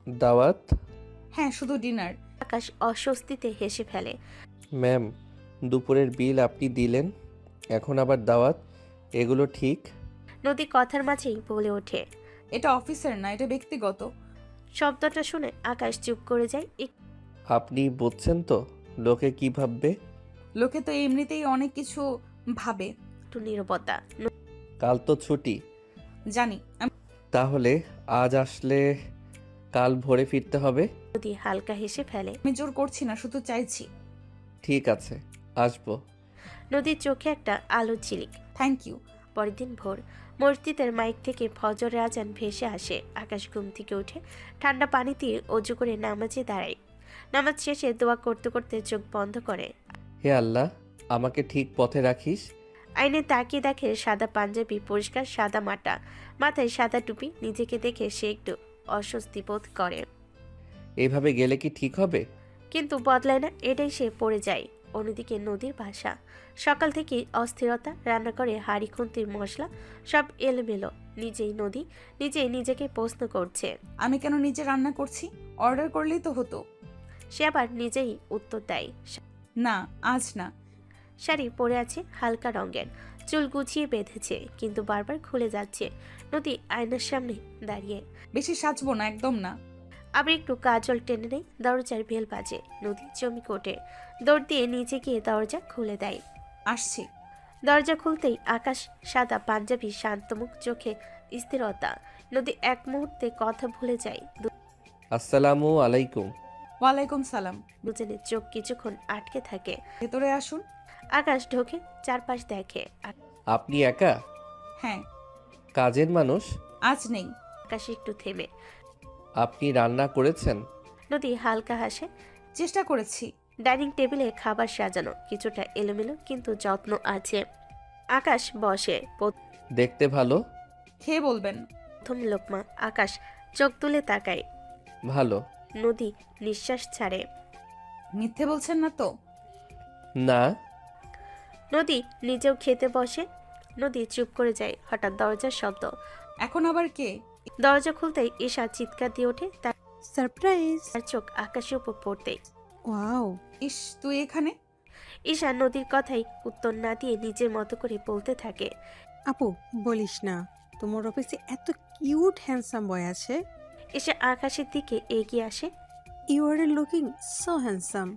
দাওয়াত? হ্যাঁ, শুধু ডিনার। আকাশ অস্বস্তিতে হেসে ফেলে। ম্যাম দুপুরের বিল আপনি দিলেন, এখন আবার দাওয়াত, এগুলো ঠিক? নদী কথার মাঝেই বলে ওঠে, এটা অফিসের না, এটা ব্যক্তিগত। শব্দটা শুনে আকাশ চুপ করে যায়। আপনি বুঝছেন তো লোকে কি ভাববে? লোকে তো এমনিতেই অনেক কিছু ভাবে। একটু নীরবতা। কাল তো ছুটি। জানি তাহলে আজ আসলে কাল ভোরে ফিরতে হবে। নদী হালকা হেসে ফেলে। আমি জোর করছি না, শুধু চাইছি। ঠিক আছে, আসবো। নদীর চোখে একটা আলো ঝিলিক। Thank you. পরের দিন ভোর মসজিদের মাইক থেকে ফজরের আজান ভেসে আসে। আকাশ ঘুম থেকে উঠে ঠান্ডা পানি দিয়ে অজু করে নামাজে দাঁড়ায়। নামাজ শেষে দোয়া করতে করতে চোখ বন্ধ করে। হে আল্লাহ, আমাকে ঠিক পথে রাখিস। আইনে তাকিয়ে দেখে সাদা পাঞ্জাবি, পরিষ্কার সাদা মাটা, মাথায় সাদা টুপি। নিজেকে দেখে সে একটু অস্বস্তি বোধ করে, এইভাবে গেলে কি ঠিক হবে? কিন্তু বদলায় না, এটাই সে পড়ে যায়। অন্যদিকে নদীর বাসা। সকাল থেকে অস্থিরতা, রান্না করে হাঁড়ি খুন্তির মশলা সব এলোমেলো। নিজেই নিজেকে প্রশ্ন করছে, আমি কেন নিজে রান্না করছি? অর্ডার করলেই তো হতো। সে আবার নিজেই উত্তর দেয়। না, আজ না। শাড়ি পরে আছে হালকা রঙের, চুল গুছিয়ে বেঁধেছে, কিন্তু বারবার খুলে যাচ্ছে। নদী আয়নার সামনে দাঁড়িয়ে। বেশি সাজবো না, একদম না। আবার একটু কাজল টেনে নেই। দরজার বেল বাজে। নদী চমকে ওঠে, দৌড় দিয়ে নিচে গিয়ে দরজা খুলে দেয়। আসছি। দরজা খুলতেই আকাশ, সাদা পাঞ্জাবি, শান্তমুখ, চোখে স্থিরতা। নদী এক মুহূর্তে কথা ভুলে যায়। আসসালামু আলাইকুম। ওয়ালাইকুম সালাম। দুজনের চোখ কিছুক্ষণ আটকে থাকে। ভেতরে আসুন। আকাশ ঢোকে, চারপাশ দেখে। আপনি একা? হ্যাঁ। কাজের মানুষ? আজ নেই। আকাশ একটু থেমে। আপনি রান্না করেছেন? নদী হালকা হাসে। চেষ্টা করেছি। ডাইনিং টেবিলে খাবার সাজানো, কিছুটা এলোমেলো কিন্তু যত্ন আছে। আকাশ বসে। দেখতে ভালো? খেয়ে বলবেন। প্রথম লোকমা। আকাশ চোখ তুলে তাকায়। ভালো। নদী নিঃশ্বাস ছাড়ে। মিথ্যে বলছেন না তো? না। নদী নিজেও খেতে বসে। নদী চুপ করে যায়। হঠাৎ দরজার শব্দ। এখন আবার কে? দরজা খুলতেই ঈশা চিৎকার দিয়ে ওঠে। তার সারপ্রাইজ! চোখ আকাশের উপর পড়তেই। ওয়াও! ইস, তুই এখানে? ঈশা নদীর কথাই উত্তর না দিয়ে নিজের মতো করে বলতে থাকে। আপু, বলিস না, তোমার অফিসে এত কিউট হ্যান্ডসাম বয় আছে। এসে আকাশের দিকে এগিয়ে আসে। You are looking so handsome.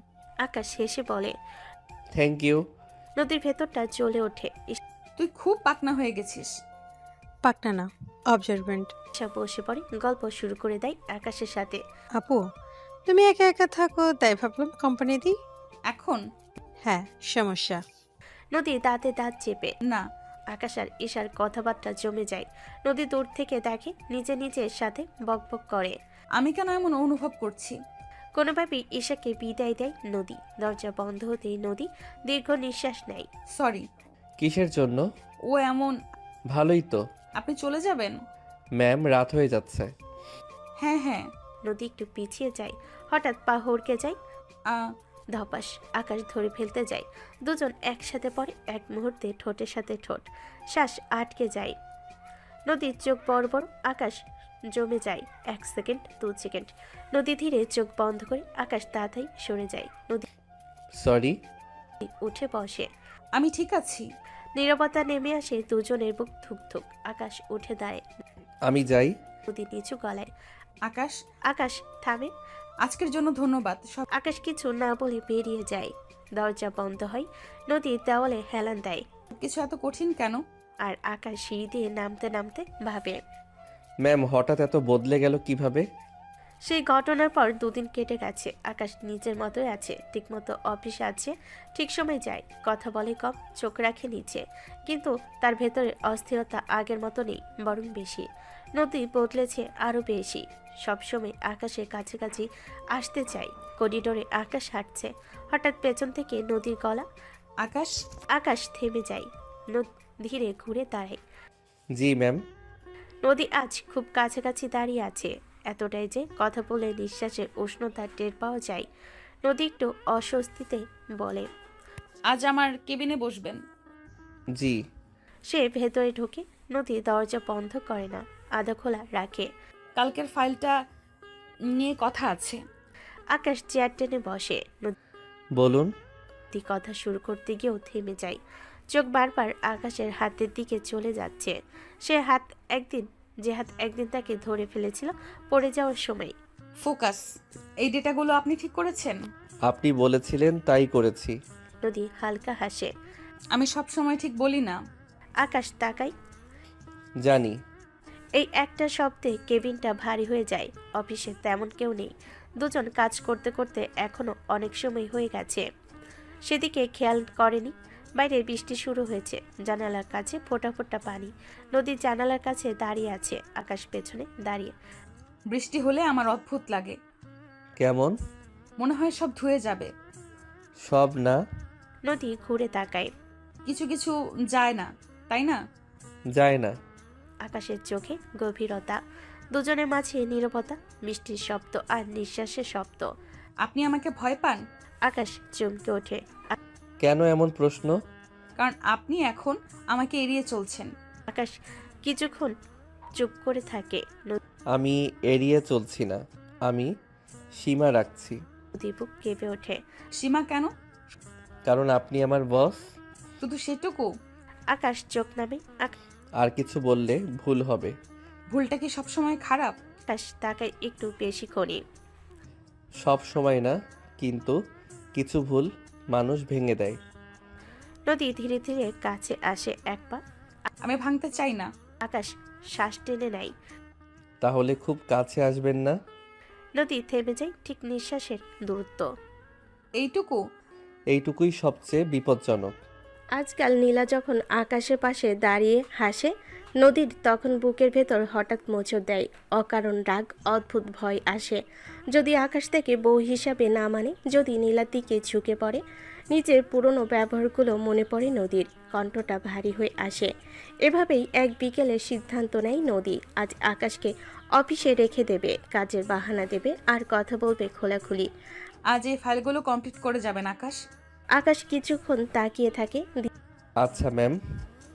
Akash হেসে বলে। Thank you. নদীর ভেতরটা জ্বলে ওঠে। তুই খুব পাকনা হয়ে গেছিস। পাকনা না, অবজারভেন্ট। ঈশা বসে পড়ে, গল্প শুরু করে দেয় আকাশের সাথে। আপু, তুমি একা একা থাকো, তাই ভাবলাম কোম্পানি দিই। এখন? হ্যাঁ, সমস্যা। নদী দাঁতে দাঁত চেপে। না। আকাশ আর ঈশার কথাবার্তা জমে যায়। নদী দূর থেকে দেখে, নিজের সাথে বকবক করে। আমি কেন এমন অনুভব করছি? কোনোভাবেই ঈশাকে বিদায় দেয় নদী। দরজা বন্ধ হতেই নদী দীর্ঘ নিঃশ্বাস নেয়। সরি। কিসের জন্য? ও এমন। ভালোই তো। আপনি চলে যাবেন? ম্যাম, রাত হয়ে যাচ্ছে। হ্যাঁ হ্যাঁ। নদী একটু পিছিয়ে যায়। হঠাৎ পা হড়কে যায়। আ ধপাস। আকাশ ধরে ফেলতে যায়। দুজন একসাথে পড়ে। এক মুহূর্তে ঠোঁটের সাথে ঠোঁট। শ্বাস আটকে যায়। নদীর চোখ বড় বড়। আকাশ জমে যায়। 1 সেকেন্ড, 2 সেকেন্ড। নদী ধীরে চোখ বন্ধ করে। আকাশ তাড়াতাড়ি সরে যায়। নদী সরি। উঠে বসে। আমি ঠিক আছি। নীরবতা নেমে আসে। দুজনের বুক ধুকধুক। আকাশ উঠে দাঁড়ায়। আমি যাই। নদী নিচু গলায়। আকাশ। আকাশ থামে। আজকের জন্য ধন্যবাদ। সব। আকাশ কিছু না বলে বেরিয়ে যায়। দরজা বন্ধ হয়। নদী দেওয়ালে হেলান দেয়। কিছু এত কঠিন কেন? আর আকাশ সিঁড়ি দিয়ে নামতে নামতে ভাবে, ম্যাম, হঠাৎ এত বদলে গেল কিভাবে? সেই ঘটনার পর 2 দিন কেটে গেছে। আকাশ নিজের মতোই আছে। ঠিকমতো অফিসে আছে, ঠিক সময় যায়, কথা বলে কম, চোখ রাখে নিচে। কিন্তু তার ভেতরে অস্থিরতা আগের মতো নেই, বরং বেশি। নদী বদলেছে আরও বেশি। সবসময় আকাশের কাছাকাছি আসতে চাই। করিডোরে আকাশ হাঁটছে। হঠাৎ পেছন থেকে নদীর গলা। আকাশ। আকাশ থেমে যায়। ধীরে ঘুরে দাঁড়ায়। জি ম্যাম। নদী আজ খুব কাছাকাছি দাঁড়িয়ে আছে, এতটাই যে কথা বলে নিঃশ্বাসের উষ্ণতা টের পাওয়া যায়। নদী একটু অস্বস্তিতে বলে, আজ আমার কেবিনে বসবেন। জি। সে ভেতরে ঢোকে। নদী দরজা বন্ধ করে না, আধা খোলা রাখে। কালকের ফাইলটা নিয়ে কথা আছে। আকাশ চেয়ার টেনে বসে। বলুন। নদী কথা শুরু করতে গিয়েও থেমে যায়। চোখ বারবার আকাশের হাতের দিকে চলে যাচ্ছে। যে হাত একদিন তাকে ধরে ফেলেছিল পড়ে যাওয়ার সময়। ফোকাস। এই ডেটাগুলো আপনি ঠিক করেছেন? আপনি বলেছিলেন তাই করেছি। নদী হালকা হাসে। আমি সব সময় ঠিক বলি না। আকাশ তাকায়। জানি। এই একটা শব্দে কেবিনটা ভারী হয়ে যায়। অফিসে তেমন কেউ নেই। দুজন কাজ করতে করতে এখনো অনেক সময় হয়ে গেছে। সেদিকে খেয়াল করেনি। বাইরে বৃষ্টি শুরু হয়েছে। জানালার কাছে ফোঁটা ফোঁটা পানি। নদীর জানালার কাছে দাঁড়িয়ে আছে, আকাশ পেছনে দাঁড়িয়ে। বৃষ্টি হলে আমার অদ্ভুত লাগে, কেমন? মনে হয় সব ধুয়ে যাবে। সব না। নদী ঘুরে তাকায়। কিছু কিছু যায় না, তাই না? যায় না। আকাশের চোখে গভীরতা, দুজনের মাঝে নীরবতা, বৃষ্টির শব্দ আর নিঃশ্বাসের শব্দ। আপনি আমাকে ভয় পান? আকাশ চমকে ওঠে। কেন এমন প্রশ্ন? কারণ আপনি এখন আমাকে এড়িয়ে চলছেন। আকাশ কিছুক্ষণ চুপ করে থাকে। আমি এড়িয়ে চলছি না, আমি সীমা রাখছি। নদী বুক কেঁপে ওঠে। সীমা কেন? কারণ আপনি আমার বস। শুধু সেটুকু? আকাশ চোখ নামে। আর কিছু বললে ভুল হবে। ভুলটা কি সবসময় খারাপ? আকাশ তাকায় একটু বেশি করে। সব সময় না, কিন্তু কিছু ভুল মানুষ ভেঙে দেয়। নদী ধীরে ধীরে কাছে আসে এক পা। আমি ভাঙতে চাই না। আকাশ শ্বাস টেনে নেয়। তাহলে খুব কাছে আসবেন না। নদী থেমে যায় ঠিক নিঃশ্বাসের দূরত্ব। এইটুকু? এইটুকুই সবচেয়ে বিপজ্জনক। আজকাল নীলা যখন আকাশের পাশে দাঁড়িয়ে হাসে, নদীর তখন বুকের ভেতর হঠাৎ মোচড় দেয় অকারণ রাগ, অদ্ভুত ভয় আসে। যদি আকাশ থেকে বউ হিসাবে না মানে, যদি নীলার দিকে ঝুঁকে পড়ে, নিজের পুরনো ব্যবহারগুলো মনে পড়ে নদীর। কণ্ঠটা ভারী হয়ে আসে। এভাবেই এক বিকেলে সিদ্ধান্ত নেয় নদী আজ আকাশকে অফিসে রেখে দেবে, কাজের বাহানা দেবে আর কথা বলবে খোলাখুলি। আজ এই ফাইলগুলো কমপ্লিট করে যাবেন আকাশ। আকাশ কিছুক্ষণ তাকিয়ে থাকে। আচ্ছা ম্যাম।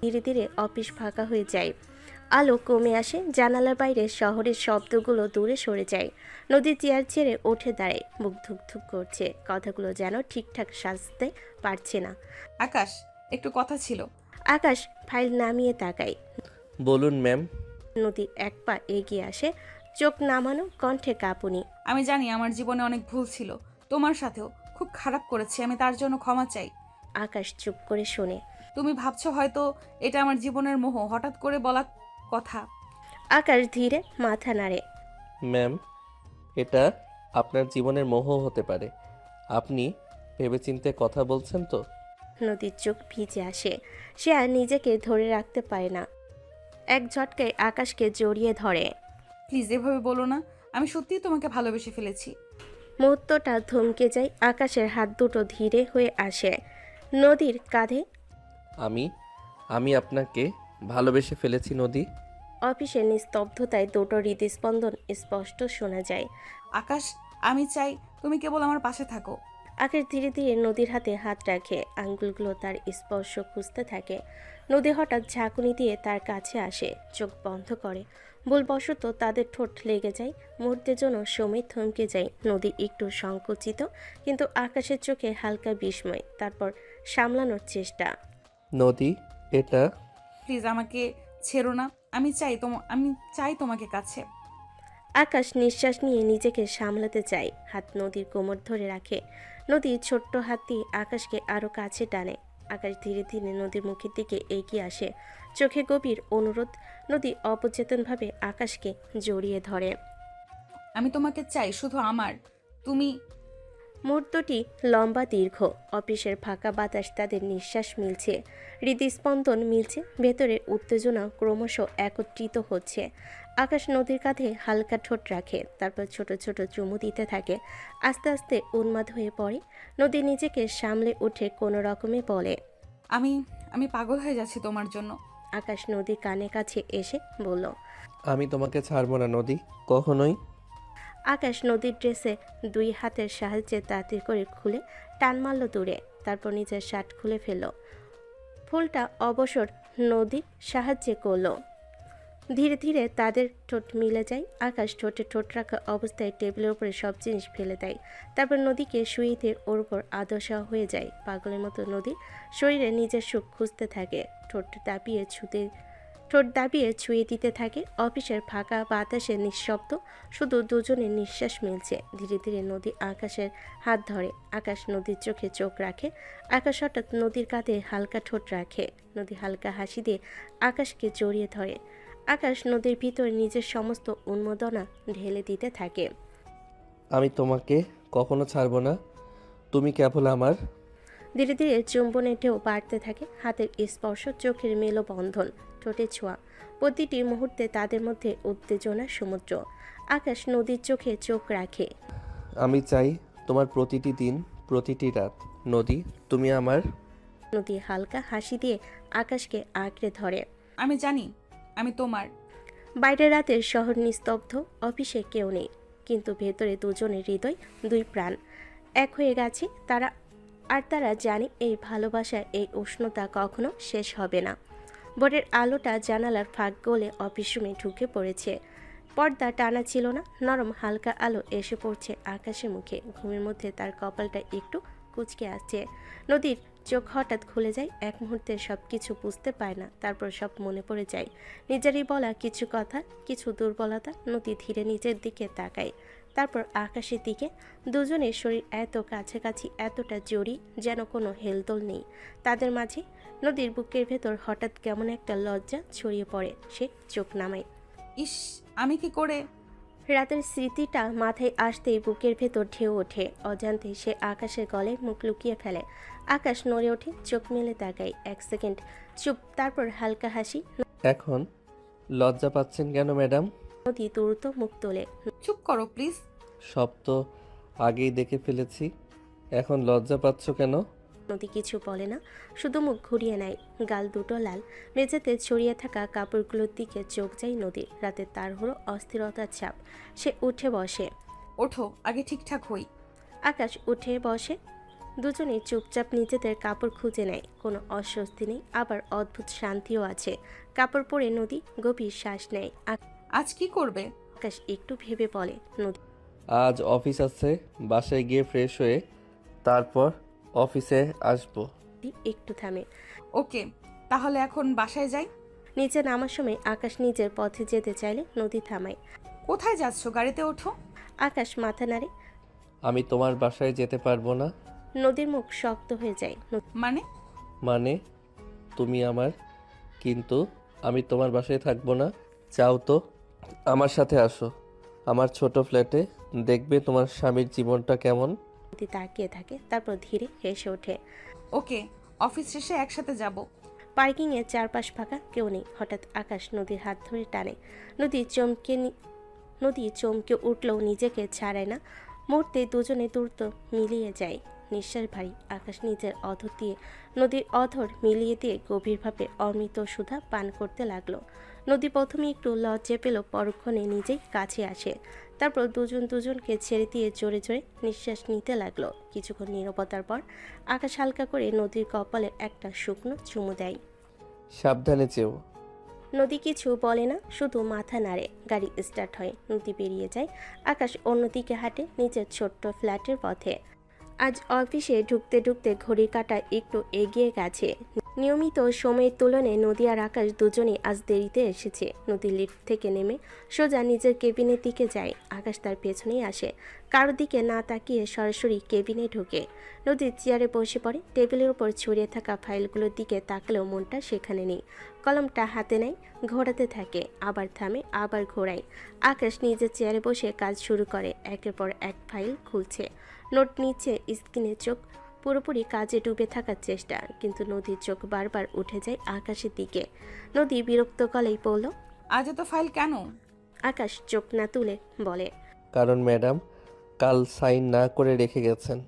ধীরে ধীরে অফিস ফাঁকা হয়ে যায়। আলো কমে আসে। জানালার বাইরে শহরের শব্দগুলো দূরে সরে যায়। নদী চেয়ার ছেড়ে উঠে দাঁড়ায়। বুক ধুকধুক করছে। কথাগুলো যেন ঠিকঠাক সাজতে পারছে না। আকাশ, একটু কথা ছিল। আকাশ ফাইল নামিয়ে তাকায়। বলুন ম্যাম। নদী এক পা এগিয়ে আসে, চোখ নামানো, কণ্ঠে কাঁপুনি। আমি জানি আমার জীবনে অনেক ভুল ছিল, তোমার সাথেও খুব খারাপ করেছি, আমি তার জন্য ক্ষমা চাই। আকাশ চুপ করে শোনে। তুমি ভাবছো হয়তো এটা আমার জীবনের মোহ, হঠাৎ করে বলা কথা। আকাশ ধীরে মাথা নাড়ে। ম্যাম, এটা আপনার জীবনের মোহ হতে পারে। আপনি ভেবেচিন্তে কথা বলছেন তো? নদীর চোখ ভিজে আসে। সে আর নিজেকে ধরে রাখতে পারে না। এক ঝটকায় আকাশকে জড়িয়ে ধরে। প্লিজ এভাবে বলো না, আমি সত্যিই তোমাকে ভালোবেসে ফেলেছি। মুহূর্তটা থমকে যায়। আকাশের হাত দুটো ধীরে হয়ে আসে নদীর কাঁধে। আমি আপনাকে ভালোবেসে ফেলেছি নদী। অফিসের নিস্তব্ধতায় দুটো হৃদস্পন্দন স্পষ্ট শোনা যায়। আকাশ, আমি চাই তুমি কেবল আমার পাশে থাকো। আকাশ ধীরে ধীরে নদীর হাতে হাত রাখে। আঙ্গুলগুলো তার স্পর্শ খুঁজতে থাকে। নদী হঠাৎ ঝাঁকুনি দিয়ে তার কাছে আসে, চোখ বন্ধ করে। ভুলবশত তাদের ঠোঁট লেগে যায়। মুহূর্তের জন্য সময় থমকে যায়। নদী একটু সংকুচিত, কিন্তু আকাশের চোখে হালকা বিস্ময়। তারপর সামলানোর চেষ্টা। নদী, এটা প্লিজ আমাকে ছেড়ো না, আমি চাই তোমাকে কাছে। আকাশ নিঃশ্বাস নিয়ে নিজেকে সামলাতে চায়। হাত নদীর কোমর ধরে রাখে। নদী ছোট্ট হাত দিয়ে আকাশকে আরো কাছে টানে। আকাশ ধীরে ধীরে নদীর মুখের দিকে এগিয়ে আসে, চোখে গভীর অনুরোধ। নদী অবচেতনভাবে আকাশকে জড়িয়ে ধরে। আমি তোমাকে চাই, শুধু আমার। তুমি। মুহূর্তটি লম্বা দীর্ঘ। অফিসের ফাঁকা বাতাস তাদের নিঃশ্বাস মিলছে, হৃদস্পন্দন মিলছে। ভেতরে উত্তেজনা ক্রমশ একত্রিত হচ্ছে। আকাশ নদীর কাঁধে হালকা ঠোঁট রাখে, তারপর ছোট ছোট চুমু দিতে থাকে। আস্তে আস্তে উন্মাদ হয়ে পড়ে। নদী নিজেকে সামলে উঠে কোনো রকমে বলে, আমি পাগল হয়ে যাচ্ছি তোমার জন্য। আকাশ নদীর কানে কাছে এসে বলল, আমি তোমাকে ছাড়বো না নদী, কখনোই। আকাশ নদীর ড্রেসে দুই হাতের সাহায্যে তাড়াতাড়ি করে খুলে টান মারল দূরে। তারপর নিজের শার্ট খুলে ফেলল। ফুলটা অবসর নদীর সাহায্যে করল। ধীরে ধীরে তাদের ঠোঁট মিলে যায়। আকাশ ঠোঁটে ঠোঁট রাখা অবস্থায় টেবিলের উপরে সব জিনিস ফেলে দেয়। তারপর নদীকে শুয়ে দিয়ে ওর উপর আদশা হয়ে যায়। পাগলের মতো নদী শরীরে নিজের সুখ খুঁজতে থাকে। ঠোঁট দাবিয়ে ছুঁয়ে দিতে থাকে। অফিসের ফাঁকা বাতাসে নিঃশব্দ, শুধু দুজনের নিঃশ্বাস মিলছে। ধীরে ধীরে নদী আকাশের হাত ধরে। আকাশ নদীর চোখে চোখ রাখে। আকাশ হঠাৎ নদীর কাঁধে হালকা ঠোঁট রাখে। নদী হালকা হাসি দিয়ে আকাশকে জড়িয়ে ধরে। আকাশ নদীর ভিতর নিজের সমস্ত উন্মাদনা ঢেলে দিতে থাকে। আমি তোমাকে কখনো ছাড়বো না, তুমি কেবল আমার। ধীরে ধীরে চুম্বনের ঢেউ বাড়তে থাকে, হাতের স্পর্শ, চোখের মেলবন্ধন, ঠোঁটের ছোঁয়া, প্রতিটি মুহূর্তে তাদের মধ্যে উত্তেজনার সমুদ্র। আকাশ নদীর চোখে চোখ রাখে। আমি চাই তোমার প্রতিটি দিন, প্রতিটি রাত। নদী, তুমি আমার। নদী হালকা হাসি দিয়ে আকাশকে আঁকড়ে ধরে। আমি জানি আমি তোমার। বাইরের রাতের শহর নিস্তব্ধ, অফিসে কেউ নেই, কিন্তু ভেতরে দুজনের হৃদয়, দুই প্রাণ এক হয়ে গেছে। তারা জানে এই ভালোবাসা, এই উষ্ণতা কখনো শেষ হবে না। ভোরের আলোটা জানালার ফাঁক গলে অফিস রুমে ঢুকে পড়েছে। পর্দা টানা ছিল না, নরম হালকা আলো এসে পড়ছে আকাশের মুখে। ঘুমের মধ্যে তার কপালটা একটু কুঁচকে আসছে। নদীর চোখ হঠাৎ খুলে যায়, এক মুহূর্তে সব কিছু বুঝতে পায় না, তারপর সব মনে পড়ে যায়। নিজেরই বলা কিছু কথা, কিছু দুর্বলতা। নদী ধীরে নিজের দিকে তাকায়, তারপর আকাশের দিকে। দুজনের শরীর এত কাছাকাছি, এতটা জড়ি, যেন কোনো হেলদোল নেই তাদের মাঝে। নদীর বুকের ভেতর হঠাৎ কেমন একটা লজ্জা ছড়িয়ে পড়ে, সে চোখ নামায়। ইস, আমি কি করে? রাতের স্মৃতিটা মাথায় আসতেই বুকের ভেতর ঢেউ ওঠে। অজান্তে সে আকাশের গলায় মুখ লুকিয়ে ফেলে। আকাশ নড়ে ওঠে, চোখ মেলে তাকায়। এক সেকেন্ড চুপ, তারপর হালকা হাসি। এখন লজ্জা পাচ্ছেন কেন ম্যাডাম? নদী দ্রুত মুখ তোলে। চুপ করো প্লিজ। সব তো আগেই দেখে ফেলেছি, এখন লজ্জা পাচ্ছ কেন? নদী কিছু বলে না, শুধু মুখ ঘুরিয়ে নেয়। গাল দুটো লাল। মেঝেতে ছড়িয়ে থাকা কাপড়গুলোর দিকে চোখ যায় নদীর। রাতের তাড়াহুড়ো, অস্থিরতার ছাপ। সে উঠে বসে। ওঠো, আগে ঠিকঠাক হই। আকাশ উঠে বসে। দুজনেই চুপচাপ নিজেদের কাপড় খুঁজে নেয়। কোনো অস্বস্তি নেই, আবার অদ্ভুত শান্তিও আছে। কাপড় পরে নদী গভীর শ্বাস নেয়। আজ কি করবে? আকাশ একটু ভেবে বলে। নদী আজ অফিস আছে, বাসায় গিয়ে ফ্রেশ হয়ে তারপর অফিসে আসবো। একটু থামে। ওকে, তাহলে এখন বাসায় যাই। নিচে নামার সময় আকাশ নিজের পথে যেতে চাইলে নদী থামায়। কোথায় যাচ্ছ? গাড়িতে ওঠো। আকাশ মাথা নাড়ে। আমি তোমার বাসায় যেতে পারবো না। নদীর মুখ শক্ত হয়ে যায়। মানে তুমি আমার, কিন্তু আমি তোমার বাসায় থাকবো না। চাও তো আমার সাথে আসো আমার ছোট ফ্ল্যাটে, দেখবে তোমার স্বামীর জীবনটা কেমন। নদী তাকিয়ে থাকে, তারপর ধীরে হেসে ওঠে। ওকে, অফিস শেষে একসাথে যাব। পার্কিংয়ে চারপাশ ফাঁকা, কেউ নেই। হঠাৎ আকাশ নদীর হাত ধরে টানে। নদী চমকে উঠলেও নিজেকে ছাড়ায় না। মুহূর্তে দুজনে দ্রুত মিলিয়ে যায়। নিঃশ্বাস ভারী। আকাশ নিজের অধর দিয়ে নদীর অধর মিলিয়ে দিয়ে গভীরভাবে অমৃত সুধা পান করতে লাগলো। নদী প্রথমে একটু লজ্জা পেল, পরক্ষণে নিজেই কাছে আসে। তারপর দুজনকে ছেড়ে দিয়ে জোরে জোরে নিঃশ্বাস নিতে লাগলো। কিছুক্ষণ নীরবতার পর আকাশ হালকা করে নদীর কপালে একটা শুকনো চুমু দেয়। সাবধানে চেও। নদী কিছু বলে না, শুধু মাথা নাড়ে। গাড়ি স্টার্ট হয়, নদী বেরিয়ে যায়। আকাশ অন্যদিকে হাঁটে নিজের ছোট্ট ফ্ল্যাটের পথে। আজ অফিসে ঢুকতে ঢুকতে ঘড়ির কাঁটা একটু এগিয়ে গেছে। নিয়মিত সময়ের তুলনায় নদী আর আকাশ দুজনেই আজ দেরিতে এসেছে। নদী লিফট থেকে নেমে সোজা নিজের কেবিনের দিকে যায়। আকাশ তার পেছনেই আসে। কারোর দিকে না তাকিয়ে সরাসরি কেবিনে ঢোকে। নদী চেয়ারে বসে পড়ে। টেবিলের উপর ছড়িয়ে থাকা ফাইলগুলোর দিকে তাকালেও মনটা সেখানে নেই। কলমটা হাতে নেয়, ঘোরাতে থাকে, আবার থামে, আবার ঘোরায়। আকাশ নিজের চেয়ারে বসে কাজ শুরু করে। একের পর এক ফাইল খুলছে, নোট নিচ্ছে, স্ক্রিনে চোখ পুরোপুরি কাজে ডুবে থাকার চেষ্টা। কিন্তু নদীর চোখ বারবার উঠে যায় আকাশের দিকে। নদী বিরক্ত গলায় বলল, আজ এত ফাইল কেন? আকাশ চোখ না তুলে বলে, কারণ ম্যাডাম কাল সাইন না করে রেখে গেছেন।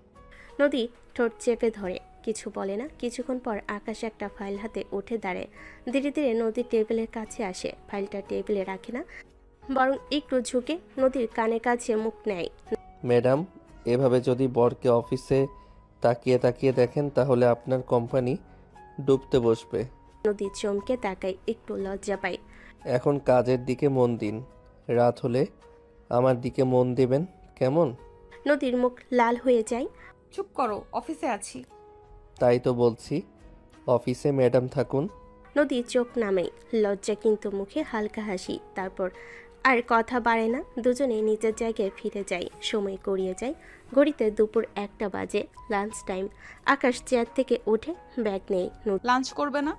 নদী ঠোঁট চেপে ধরে, কিছু বলে না। কিছুক্ষণ পর আকাশ একটা ফাইল হাতে উঠে দাঁড়ায়। ধীরে ধীরে নদীর টেবিলের কাছে আসে। ফাইলটা টেবিলে রাখে না, বরং একটু ঝুঁকে নদীর কানে কাছে মুখ নেয়। ম্যাডাম, এভাবে যদি বরকে অফিসে তাকিয়ে তাকিয়ে দেখেন তাহলে আপনার কোম্পানি ডুবতে বসবে। নদী চমকে তাকায়, একটু লজ্জা পায়। এখন কাজের দিকে মন দিন, রাত হলে আমার দিকে মন দেবেন কেমন? নদীর মুখ লাল হয়ে যায়। চুপ করো, অফিসে আছি। তাই তো বলছি, অফিসে ম্যাডাম থাকুন। নদী চোখ নামে, লজ্জা কিন্তু মুখে হালকা হাসি। তারপর আর কথা বাড়ে না। দুজনে নিজের জায়গায় ফিরে যায়। সময় গড়িয়ে যায়। ঘড়িতে দুপুর 1টা বাজে, লাঞ্চ টাইম। আকাশ চেয়ার থেকে উঠে ব্যাগ নেই। লাঞ্চ করবে না?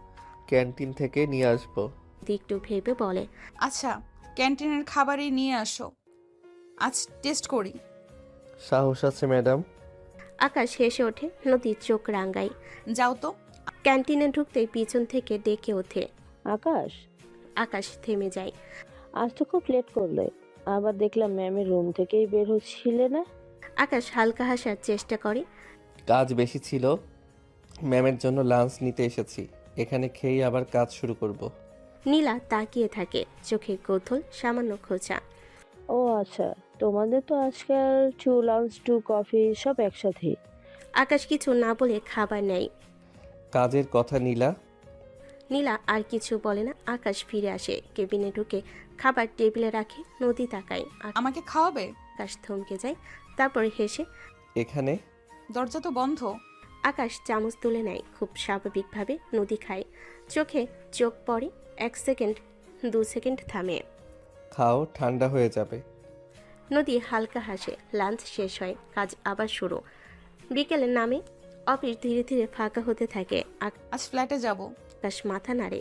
ক্যান্টিন থেকে নিয়ে আসবো। একটু ভেবে বলে, আচ্ছা ক্যান্টিনের খাবারই নিয়ে আসো, আজ টেস্ট করি। সাহস আছে ম্যাডাম। আকাশ হেসে ওঠে। নদী চোখ রাঙায়। যাও তো। ক্যান্টিনে ঢুকতেই পিছন থেকে ডেকে ওঠে। আকাশ, আকাশ থেমে যায়। আজ তো খুব লেট করলে। আবার দেখলাম ম্যামের রুম থেকেই বের হচ্ছিলে না। আকাশ হালকা হাসার চেষ্টা করে। কাজ বেশি ছিল, ম্যামের জন্য লাঞ্চ নিতে এসেছি। এখানে খেয়ে আবার কাজ শুরু করব। নীলা তাকিয়ে থাকে, চোখে কৌতূহল, সামান্য খোঁচা। ও আচ্ছা, তোমাদের তো আজকাল 2 লাঞ্চ 2 কফি সব একসাথে। আকাশ কিছু না বলে খাবার নেয়। কাজের কথা নীলা। নীলা আর কিছু বলে না। আকাশ ফিরে আসে, কেবিনে ঢুকে খাবার টেবিলে রাখে। নদী তাকায়। আমাকে খাওয়াবে? আকাশ থমকে যায়, তারপর হেসে। এখানে? দরজা তো বন্ধ। আকাশ চামচ তুলে নেয়। খুব স্বাভাবিকভাবে নদী খায়। চোখে চোখ পড়ে। 1 সেকেন্ড 2 সেকেন্ড থামে। খাও, ঠান্ডা হয়ে যাবে। নদী হালকা হাসে। লাঞ্চ শেষ হয়, কাজ আবার শুরু। বিকেলে নামে। অফিস ধীরে ধীরে ফাঁকা হতে থাকে। আজ ফ্ল্যাটে যাব। আকাশ মাথা নাড়ে।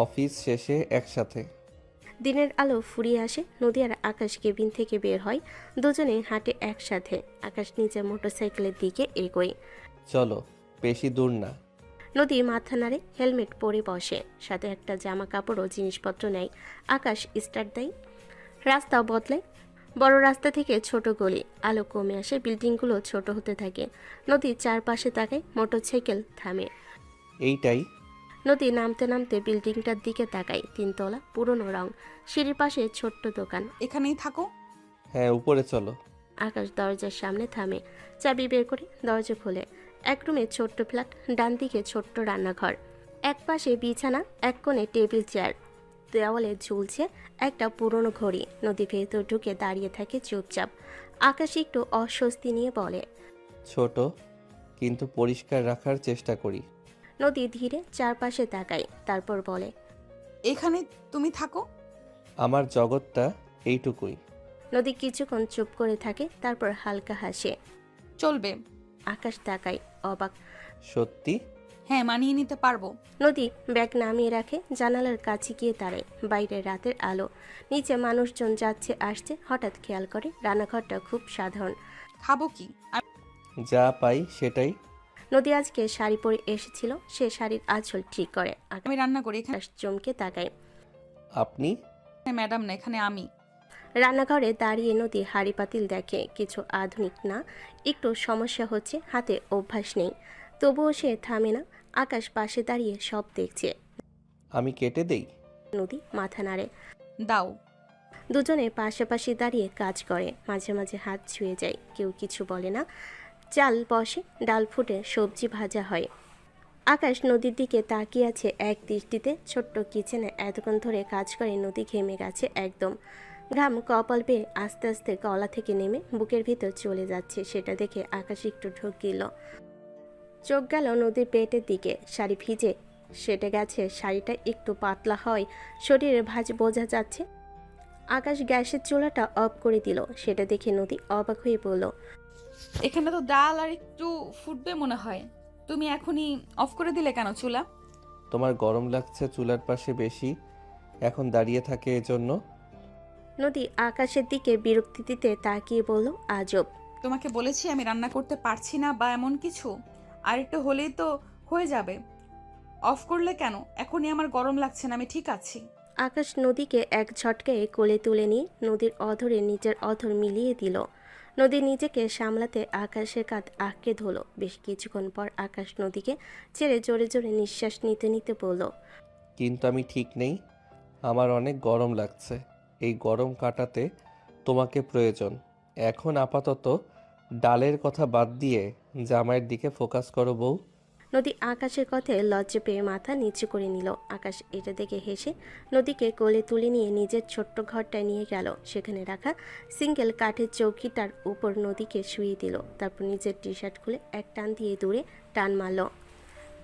অফিস শেষে একসাথে। দিনের আলো ফুরিয়ে আসে। নদী আর আকাশ কেবিন থেকে বের হয়। দুজনে হাঁটে একসাথে। আকাশ নিজের মোটরসাইকেলের দিকে এগোয়। চলো, বেশি দূর না। নদী মাথা নাড়ে। হেলমেট পরে বসে, সাথে একটা জামা কাপড় ও জিনিসপত্র নেয়। আকাশ স্টার্ট দেয়। রাস্তা বদলায়। বড় রাস্তা থেকে ছোট গলি। আলো কমে আসে, বিল্ডিংগুলো ছোট হতে থাকে। নদীর চারপাশে তাকায়। মোটরসাইকেল থামে। এইটাই? নদী নামতে নামতে বিল্ডিংটার দিকে তাকায়। 3 তলা, পুরনো রং, সিঁড়ির পাশে ছোট্ট দোকান। এখানেই থাকো? হ্যাঁ, উপরে চলো। আকাশ দরজার সামনে থামে, চাবি বের করে দরজা খোলে। এক রুমে ছোট্ট ফ্ল্যাট, ডান দিকে ছোট্ট রান্নাঘর, এক পাশে বিছানা, এক কোণে টেবিল চেয়ার, দেওয়ালে ঝুলছে একটা পুরনো ঘড়ি। নদী ভেতর ঢুকে দাঁড়িয়ে থাকে চুপচাপ। আকাশ একটু অস্বস্তি নিয়ে বলে, ছোট, কিন্তু পরিষ্কার রাখার চেষ্টা করি। নদী ধীরে চারপাশে তাকায়, তারপর বলে, এখানে তুমি থাকো? আমার জগৎটা এইটুকুই। নদী কিছুক্ষণ চুপ করে থাকে, তারপর হালকা হাসে। চলবে। আকাশ তাকায়, অবাক। সত্যি? হ্যাঁ, মানিয়ে নিতে পারবো। নদী ব্যাগ নামিয়ে রাখে, জানালার কাছে গিয়ে দাঁড়ায়। বাইরে রাতের আলো, নিচে মানুষজন যাচ্ছে আসছে। হঠাৎ খেয়াল করে রান্নাঘরটা খুব সাধারণ। খাবো কি? যা পাই সেটাই। নদী আজকে শাড়ি পরে এসেছিল, সে শাড়ির আঁচল ঠিক করে। আমি রান্না করি এখানে। আকাশ চমকে তাকায়। আপনি? ম্যাডাম না, এখানে আমি। রান্নাঘরে দাঁড়িয়ে নদী হাঁড়ি পাতিল দেখে। কিছু আধুনিক না, একটু সমস্যা হচ্ছে, হাতে অভ্যাস নেই। তবুও সে থামে না। আকাশ পাশে দাঁড়িয়ে সব দেখছে। আমি কেটে দেই? নদী মাথা নাড়ে। দাও। দুজনে পাশাপাশি দাঁড়িয়ে কাজ করে। মাঝে মাঝে হাত ছুঁয়ে যায়, কেউ কিছু বলে না। চাল বসে, ডাল ফুটে, সবজি ভাজা হয়। আকাশ নদীর দিকে তাকিয়ে আছে এক দৃষ্টিতে। ছোট্ট কিচেনে এতক্ষণ ধরে কাজ করে নদী ঘেমে গেছে একদম। ঘাম কপাল বেয়ে আস্তে আস্তে গলা থেকে নেমে বুকের ভিতর চলে যাচ্ছে। সেটা দেখে আকাশ একটু ঢোক গেল। চোখ গেল নদীর পেটের দিকে। শাড়ি ভিজে সেটে গেছে, শাড়িটা একটু পাতলা হয়, শরীরে ভাঁজ বোঝা যাচ্ছে। আকাশ গ্যাসের চুলাটা অফ করে দিল। সেটা দেখে নদী অবাক হয়ে বলল, এখানে তো ডাল আর একটু ফুটবে মনে হয়, তুমি এখনই অফ করে দিলে কেন চুলা? তোমার গরম লাগছে চুলার পাশে বেশি, এখন দাঁড়িয়ে থাকে এজন্য। নদী আকাশের দিকে বিরক্তিতে তাকিয়ে বলল, আজব। তোমাকে বলেছি আমি রান্না করতে পারছি না বা এমন কিছু, আর একটু হলেই তো হয়ে যাবে। অফ করলে কেন? এখনই আমার গরম লাগছে না, আমি ঠিক আছি। আকাশ নদীকে এক ঝটকায় কোলে তুলে নিয়ে নদীর অধরে নিজের অধর মিলিয়ে দিল। নদী নিজেকে সামলাতে আকাশের কাঁধ আঁকড়ে ধরল। বেশ কিছুক্ষণ পর আকাশ নদীকে ছেড়ে জোরে জোরে নিঃশ্বাস নিতে নিতে বলল, কিন্তু আমি ঠিক নেই, আমার অনেক গরম লাগছে। এই গরম কাটাতে তোমাকে প্রয়োজন। এখন আপাতত ডালের কথা বাদ দিয়ে জামাইয়ের দিকে ফোকাস করো বউ। নদী আকাশের কথায় লজ্জা পেয়ে মাথা নিচু করে নিল। আকাশ এটা দেখে হেসে নদীকে কোলে তুলে নিয়ে নিজের ছোট্ট ঘরটায় নিয়ে গেল। সেখানে রাখা সিঙ্গেল কাঠের চৌকিটার উপর নদীকে শুইয়ে দিল। তারপর নিজের টি শার্ট খুলে এক টান দিয়ে দূরে টান মারল।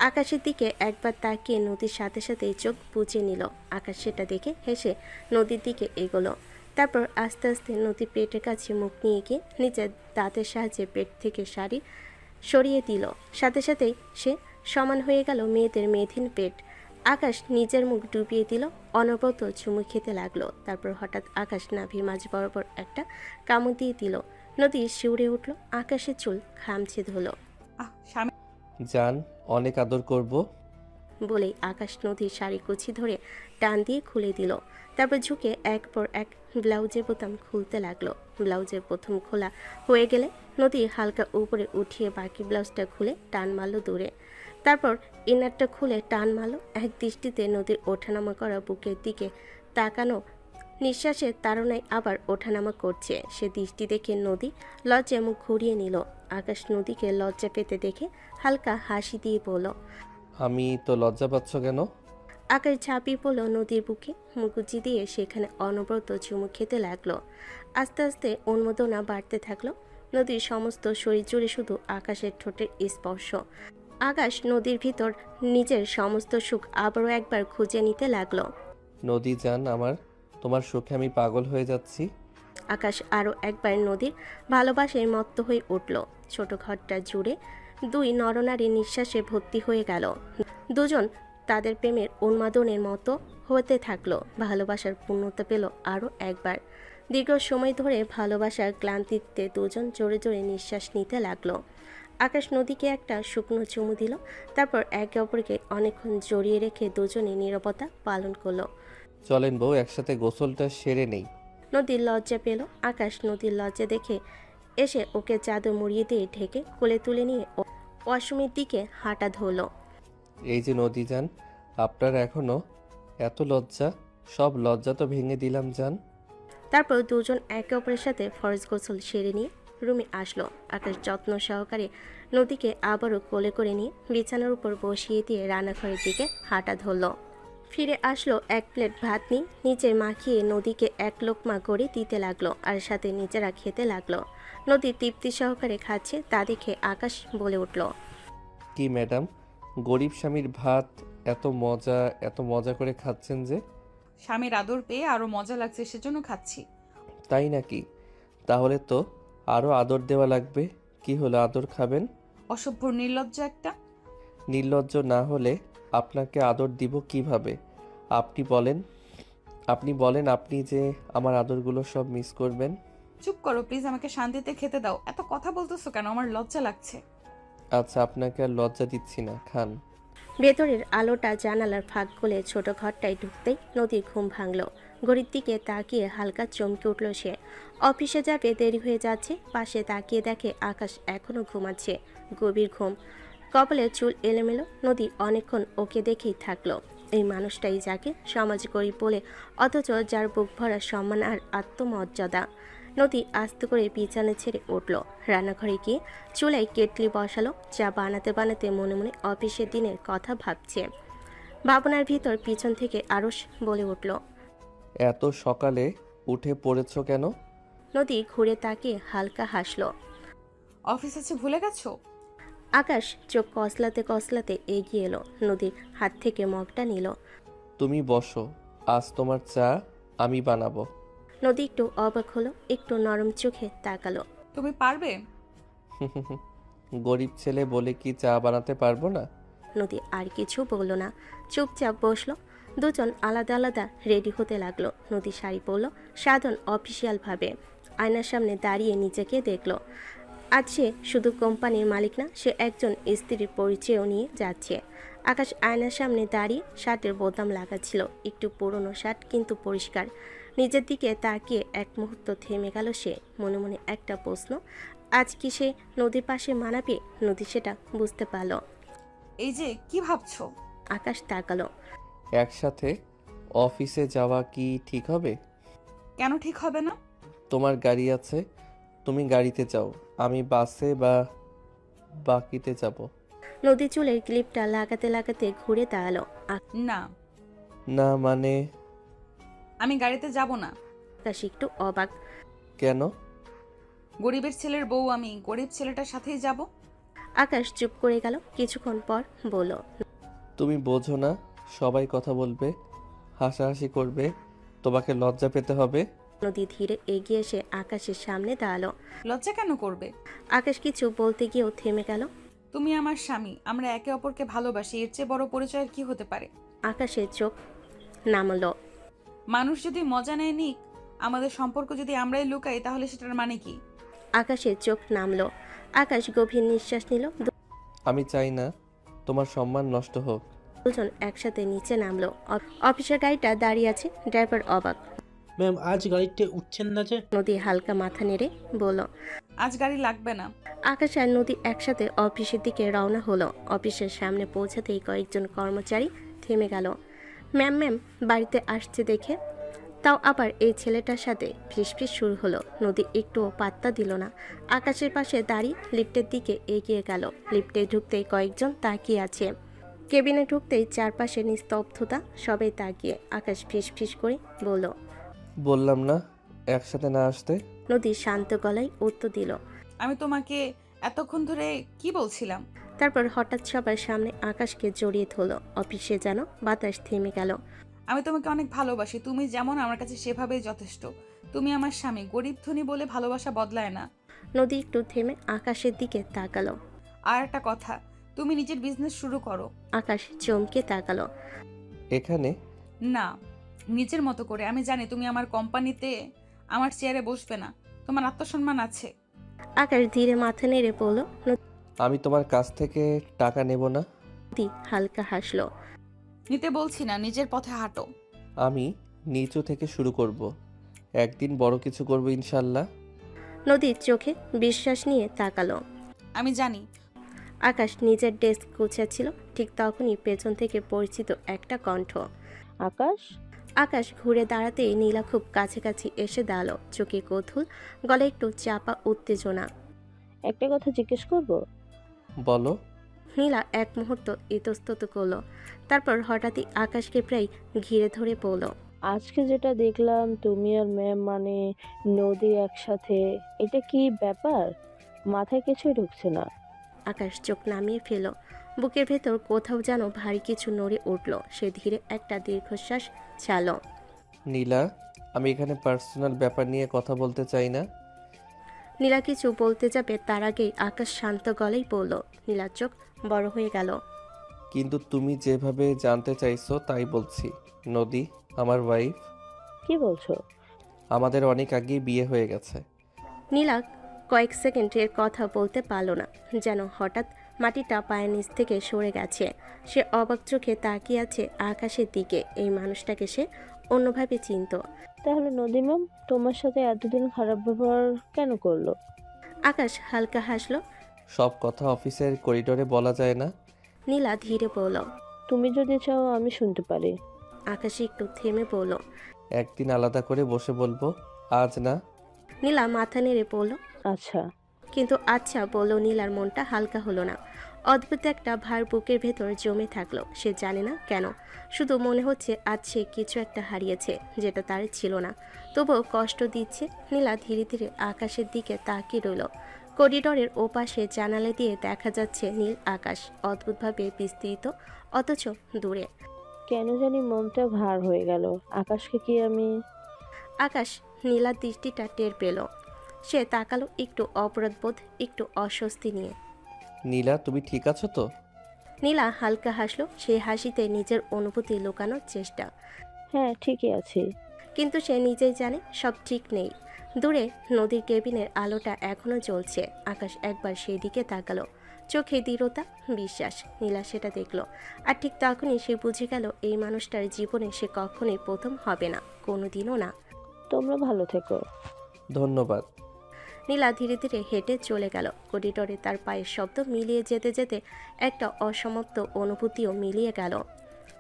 আকাশের দিকে একবার তাকিয়ে নদীর সাথে সাথেই চোখ বুজে নিল। আকাশ সেটা দেখে হেসে নদীর দিকে এগোলো। তারপর আস্তে আস্তে নদীর পেটের কাছে মুখ নিয়ে গিয়ে নিজের দাঁতের সাহায্যে পেট থেকে শাড়ি সরিয়ে দিল। সাথে সাথেই সে সমান হয়ে গেল মেয়েদের মেধিন পেট। আকাশ নিজের মুখ ডুবিয়ে দিল, অনবরত চুমু খেতে লাগলো। তারপর হঠাৎ আকাশ নাভির মাঝ বরাবর একটা কামড় দিয়ে দিল। নদী শিউরে উঠল, আকাশের চুল খামছে ধুলো। স্বামী জান, অনেক আদর করব। বলেই আকাশ নদীর শাড়ি কুচি ধরে টান দিয়ে খুলে দিল। তারপর ঝুঁকে এক পর এক ব্লাউজের বোতাম খুলতে লাগলো। ব্লাউজের প্রথম খোলা হয়ে গেলে নদী হালকা উপরে উঠিয়ে বাকি ব্লাউজটা খুলে টান মারলো দূরে। তারপর ইনারটা খুলে টান মারলো। এক দৃষ্টিতে নদীর ওঠানামা করা বুকের দিকে তাকানো, নিঃশ্বাসের তাড়নায় আবার ওঠানামা করছে সে দৃষ্টি দেখে নদী লজ্জায় মুখ ঘুরিয়ে নিল। আকাশ নদীকে লজ্জা পেতে দেখে হালকা হাসি দিয়ে বলল, আমি তো লজ্জা পাচ্ছ কেন? আকাশ ঝাঁপিয়ে পড়ল নদীর বুকে, মুকুচি দিয়ে সেখানে অনবরত চুমু খেতে লাগলো। আস্তে আস্তে উন্মোদনা বাড়তে থাকলো। নদীর সমস্ত শরীর জুড়ে শুধু আকাশের ঠোঁটের স্পর্শ। আকাশ নদীর ভিতর নিজের সমস্ত সুখ আবারও একবার খুঁজে নিতে লাগলো। নদী জান, আমার তোমার সুখে আমি পাগল হয়ে যাচ্ছি। আকাশ আরও একবার নদীর ভালোবাসায় মত্ত হয়ে উঠল। ছোট ঘরটা জুড়ে দুই নরনারীর নিঃশ্বাসে ভর্তি হয়ে গেল। দুজন তাদের প্রেমের উন্মাদনের মতো হতে থাকলো। ভালোবাসার পূর্ণতা পেল আরও একবার। দীর্ঘ সময় ধরে ভালোবাসার ক্লান্তিতে দুজন জোরে জোরে নিঃশ্বাস নিতে লাগলো। আকাশ নদীকে একটা শুকনো চুমু দিল। তারপর একে অপরকে অনেকক্ষণ জড়িয়ে রেখে দুজনে নীরবতা পালন করলো। চলেন বউ, একসাথে গোসলটা সেরে নেই। নদীর লজ্জা পেল। আকাশ নদীর লজ্জা দেখে এসে ওকে চাদর মুড়িয়ে দিয়ে ঢেকে কোলে তুলে নিয়ে ওয়াশরুমের দিকে হাঁটা ধরল। এই যে নদী জান, আপনার এখনো এত লজ্জা? সব লজ্জা তো ভেঙে দিলাম জান। তারপর দুজন একে অপরের সাথে ফরজ গোসল সেরে নিয়ে রুমে আসলো। আকাশ যত্ন সহকারে নদীকে আবারও কোলে করে নিয়ে বিছানার উপর বসিয়ে দিয়ে রান্নাঘরের দিকে হাঁটা ধরল। ফিরে আসলো এক প্লেট ভাত নিয়ে নিচে মাখিয়ে নদীকে এক লোকমা করে দিতে লাগলো আর সাথে নিজেরা খেতে লাগলো। নদী তৃপ্তি সহকারে খাচ্ছে, তা দেখে আকাশ বলে উঠল, কি ম্যাডাম, গরিব স্বামীর ভাত এত মজা করে খাচ্ছেন যে? স্বামীর আদর পেয়ে আরো মজা লাগছে সেজন্য খাচ্ছি। তাই নাকি? তাহলে তো আরও আদর দেওয়া লাগবে। কি হলো, আদর খাবেন? অসভ্য নির্লজ্জ একটা। নির্লজ্জ না হলে আপনাকে আদর দিব কিভাবে? আপনি বলেন আপনি যে আমার আদরগুলো সব মিস করবেন। চুপ করো প্লিজ, আমাকে শান্তিতে খেতে দাও। এত কথা বলতেছো কেন? আমার লজ্জা লাগছে। আচ্ছা, আপনাকে আর লজ্জা দিচ্ছি না, খান। ভেতরের আলোটা জানালার ফাঁক গলে ছোট ঘরটায় ঢুকতেই নদীর ঘুম ভাঙল। ঘড়ির দিকে তাকিয়ে হালকা চমকে উঠল সে। অফিসে যাবে, দেরি হয়ে যাচ্ছে। পাশে তাকিয়ে দেখে আকাশ এখনো ঘুমাচ্ছে, গভীর ঘুম। কপালে চুল এলোমেলো। নদী অনেকক্ষণ ওকে দেখেই থাকলো। এই মানুষটাই যাকে সমাজ গরিব বলে, অথচ যার বুক ভরা সম্মান আর আত্মমর্যাদা। নদী আস্তে করে বিছানা ছেড়ে উঠল। রান্নাঘরে গিয়ে চুলায় কেটলি বসালো। চা বানাতে বানাতে মনে মনে অফিসের দিনের কথা ভাবছে। ভাবনার ভিতর পিছন থেকে আরশ বলে উঠল, এত সকালে উঠে পড়েছ কেন? নদী ঘুরে তাকিয়ে হালকা হাসল। অফিস আছে ভুলে গেছো? আকাশ চোখ কসলাতে কসলাতে এগিয়ে এলো, নদীর হাত থেকে মগটা নিল। তুমি বসো, আজ তোমার চা আমি বানাবো। নদী একটু অবাক হলো, একটু নরম চোখে তাকালো। তুমি পারবে? গরিব ছেলে বলে কি চা বানাতে পারবো না? নদী আর কিছু বলল না, চুপচাপ বসলো। দুজন আলাদা আলাদা রেডি হতে লাগলো। নদী শাড়ি পরল সাধারণ অফিসিয়াল ভাবে। আয়নার সামনে দাঁড়িয়ে নিজেকে দেখলো। আজ সে শুধু কোম্পানির মালিক না, সে একজন স্ত্রীর পরিচয়ও নিয়ে যাচ্ছে। আকাশ আয়নার সামনে দাঁড়িয়ে শার্টের বোতাম লাগাচ্ছিল। একটু পুরনো শার্ট, কিন্তু পরিষ্কার। নিজের দিকে তাকিয়ে এক মুহূর্ত থেমে গেল সে। মনে মনে একটা প্রশ্ন, আজ কি সে নদীর পাশে মানাবে? নদী সেটা বুঝতে পারল। এই যে কি ভাবছো? আকাশ তাকালো। একসাথে অফিসে যাওয়া কি ঠিক হবে? কেন ঠিক হবে না? তোমার গাড়ি আছে, তুমি গাড়িতে যাও, আমি বাসে বা বাকিতে যাব। নদী চুলের ক্লিপটা লাগাতে লাগাতে ঘুরে দাঁড়ালো। না না মানে? আমি গাড়িতে যাব না। আকাশ একটু অবাক। কেন? গরিবের ছেলের বউ আমি, গরিব ছেলেটার সাথেই যাব। আকাশ চুপ করে গেল। কিছুক্ষণ পর বলল, তুমি বোঝো না, সবাই কথা বলবে, হাসাহাসি করবে, তোমাকে লজ্জা পেতে হবে। নদী ধীরে এগিয়ে এসে আকাশের সামনে দাঁড়ালো। লজ্জা কেন করবে? আকাশ কিছু বলতে গিয়েও থেমে গেল। তুমি আমার স্বামী, আমরা একে অপরকে ভালোবাসি, এর চেয়ে বড় পরিচয় আর কি হতে পারে? আকাশের চোখ নামলো। মানুষ যদি মজা নেয় নিক, আমাদের সম্পর্ক যদি আমরাই লুকাই তাহলে সেটার মানে কি? আকাশের চোখ নামলো। আকাশ গভীর নিঃশ্বাস নিল। আমি চাই না তোমার সম্মান নষ্ট হোক। দুজন একসাথে নিচে নামলো। অফিসের গাড়িটা দাঁড়িয়ে আছে। ড্রাইভার অবাক। ম্যাম আজ গাড়িতে উঠছেন না যে? নদী হালকা মাথা নেড়ে বলল। আজ গাড়ি লাগবে না। আকাশ আর নদী একসাথে অফিসের দিকে রওনা হলো। অফিসের সামনে পৌঁছাতেই কয়েকজন কর্মচারী থেমে গেল। ম্যাম ম্যাম বাড়িতে আসছে দেখে। তাও আবার এই ছেলেটার সাথে ফিসফিস শুরু হলো। নদী একটুও পাত্তা দিল না। আকাশের পাশে দাঁড়িয়ে লিফটের দিকে এগিয়ে গেল। লিফটে ঢুকতেই কয়েকজন তাকিয়ে আছে। কেবিনে ঢুকতেই চারপাশে নিস্তব্ধতা, সবাই তাকিয়ে। আকাশ ফিসফিস করে বলল, বললাম না একসাথে না আসতে। নদী শান্ত গলায় উত্তর দিল। আমি তোমাকে এতক্ষণ ধরে কি বলছিলাম? তারপর হঠাৎ সবার সামনে আকাশকে জড়িয়ে ধরল। অফিসে যেন বাতাস থেমে গেল। আমি তোমাকে অনেক ভালোবাসি। তুমি যেমন আমার কাছে সেভাবেই যথেষ্ট। তুমি আমার স্বামী। গরিব ধনী বলে ভালোবাসা বদলায় না। নদী একটু থেমে আকাশের দিকে তাকালো। আর একটা কথা, তুমি নিজের বিজনেস শুরু করো। আকাশ চমকে তাকালো। এখানে? না, নিজের মতো করে। আমি জানি তুমি আমার কোম্পানিতে আমার চেয়ারে বসবে না। তোমার আত্মসম্মান আছে। আকাশ ধীরে মাথা নেড়ে বলল। আমি তোমার কাছ থেকে টাকা নেব না। নদী হালকা হাসলো। নিতে বলছি না, নিজের পথে হাঁটো। আমি নিচু থেকে শুরু করব, একদিন বড় কিছু করব ইনশাল্লাহ। নদীর চোখে বিশ্বাস নিয়ে তাকালো। আমি জানি। আকাশ নিজের ডেস্ক গুছাচ্ছিল। ঠিক তখনই পেছন থেকে পরিচিত একটা কণ্ঠ। আকাশ? আকাশ ঘুরে দাঁড়াতেই নীলা খুব কাছাকাছি এসে দাঁড়ালো। চোখে কৌতূহল, গলায় একটু চাপা উত্তেজনা। একটা কথা জিজ্ঞেস করব? বলো। নীলা এক মুহূর্ত ইতস্তত করলো। তারপর হঠাৎই আকাশকে প্রায় ঘিরে ধরে বলল, আজকে যেটা দেখলাম তুমি আর ম্যাম মানে নদী একসাথে, এটা কি ব্যাপার? মাথায় কিছুই ঢুকছে না। আকাশ চোখ নামিয়ে ফেল। বুকের ভেতর কোথাও যেন ভারী কিছু নড়ে উঠল। সে ধীরে একটা দীর্ঘশ্বাস ছাড়ল। নীলা, আমি এখানে পার্সোনাল ব্যাপার নিয়ে কথা বলতে চাই না। নীলা কিছু বলতে যাবে তার আগেই আকাশ শান্ত গলেই বলল। নীলার চোখ বড় হয়ে গেল। কিন্তু তুমি যেভাবে জানতে চাইছো তাই বলছি। নদী আমার ওয়াইফ। কি বলছো? আমাদের অনেক আগেই বিয়ে হয়ে গেছে। নীলা কয়েক সেকেন্ডের কথা বলতে পারল না। যেন হঠাৎ মাটিটা পায়ের নিচ থেকে সরে গেছে। সে অবাক চোখে তাকিয়ে আছে আকাশের দিকে। এই মানুষটাকে সে অন্যভাবে চিনত। তাহলে নদী ম্যাম তোমার সাথে এতদিন খারাপ ব্যবহার কেন করলো? আকাশ হালকা হাসলো। সব কথা অফিসের করিডোরে বলা যায় না। নীলা ধীরে বলল, তুমি যদি চাও আমি শুনতে পারি। আকাশ একটু থেমে বলল, একদিন আলাদা করে বসে বলবো, আজ না। নীলা মাথা নেড়ে বলল, আচ্ছা। কিন্তু আচ্ছা বলল নীলার মনটা হালকা হলো না। অদ্ভুত একটা ভার বুকের ভেতর জমে থাকলো। সে জানে না কেন, শুধু মনে হচ্ছে আজ সে কিছু একটা হারিয়েছে যেটা তার ছিল না। তবুও কষ্ট দিচ্ছে। নীলা ধীরে ধীরে আকাশের দিকে তাকিয়ে রইল। করিডোরের ওপাশে জানালা দিয়ে দেখা যাচ্ছে নীল আকাশ, অদ্ভুতভাবে বিস্তৃত অথচ দূরে। কেন জানি মনটা ভার হয়ে গেল। আকাশকে কি আমি? আকাশ নীলার দৃষ্টিটা টের পেল। সে তাকালো একটু অপরাধবোধ, একটু অস্বস্তি নিয়ে। নীলা, তুমি ঠিক আছো তো? নীলা হালকা হাসলো। সেই হাসিতে নিজের অনুভূতি লুকানোর চেষ্টা। হ্যাঁ ঠিকই আছি। কিন্তু সে নিজেই জানে সব ঠিক নেই। দূরে নদীর কেবিনের আলোটা এখনো জ্বলছে। আকাশ একবার সেই দিকে তাকালো। চোখে দৃঢ়তা, বিশ্বাস। নীলা সেটা দেখলো। আর ঠিক তখনই সে বুঝে গেল এই মানুষটার জীবনে সে কখনোই প্রথম হবে না, কোনোদিনও না। তোমরা ভালো থেকো। ধন্যবাদ। নীলা ধীরে ধীরে হেঁটে চলে গেল। করিডোরে তার পায়ের শব্দ মিলিয়ে যেতে যেতে একটা অসমাপ্ত অনুভূতিও মিলিয়ে গেল।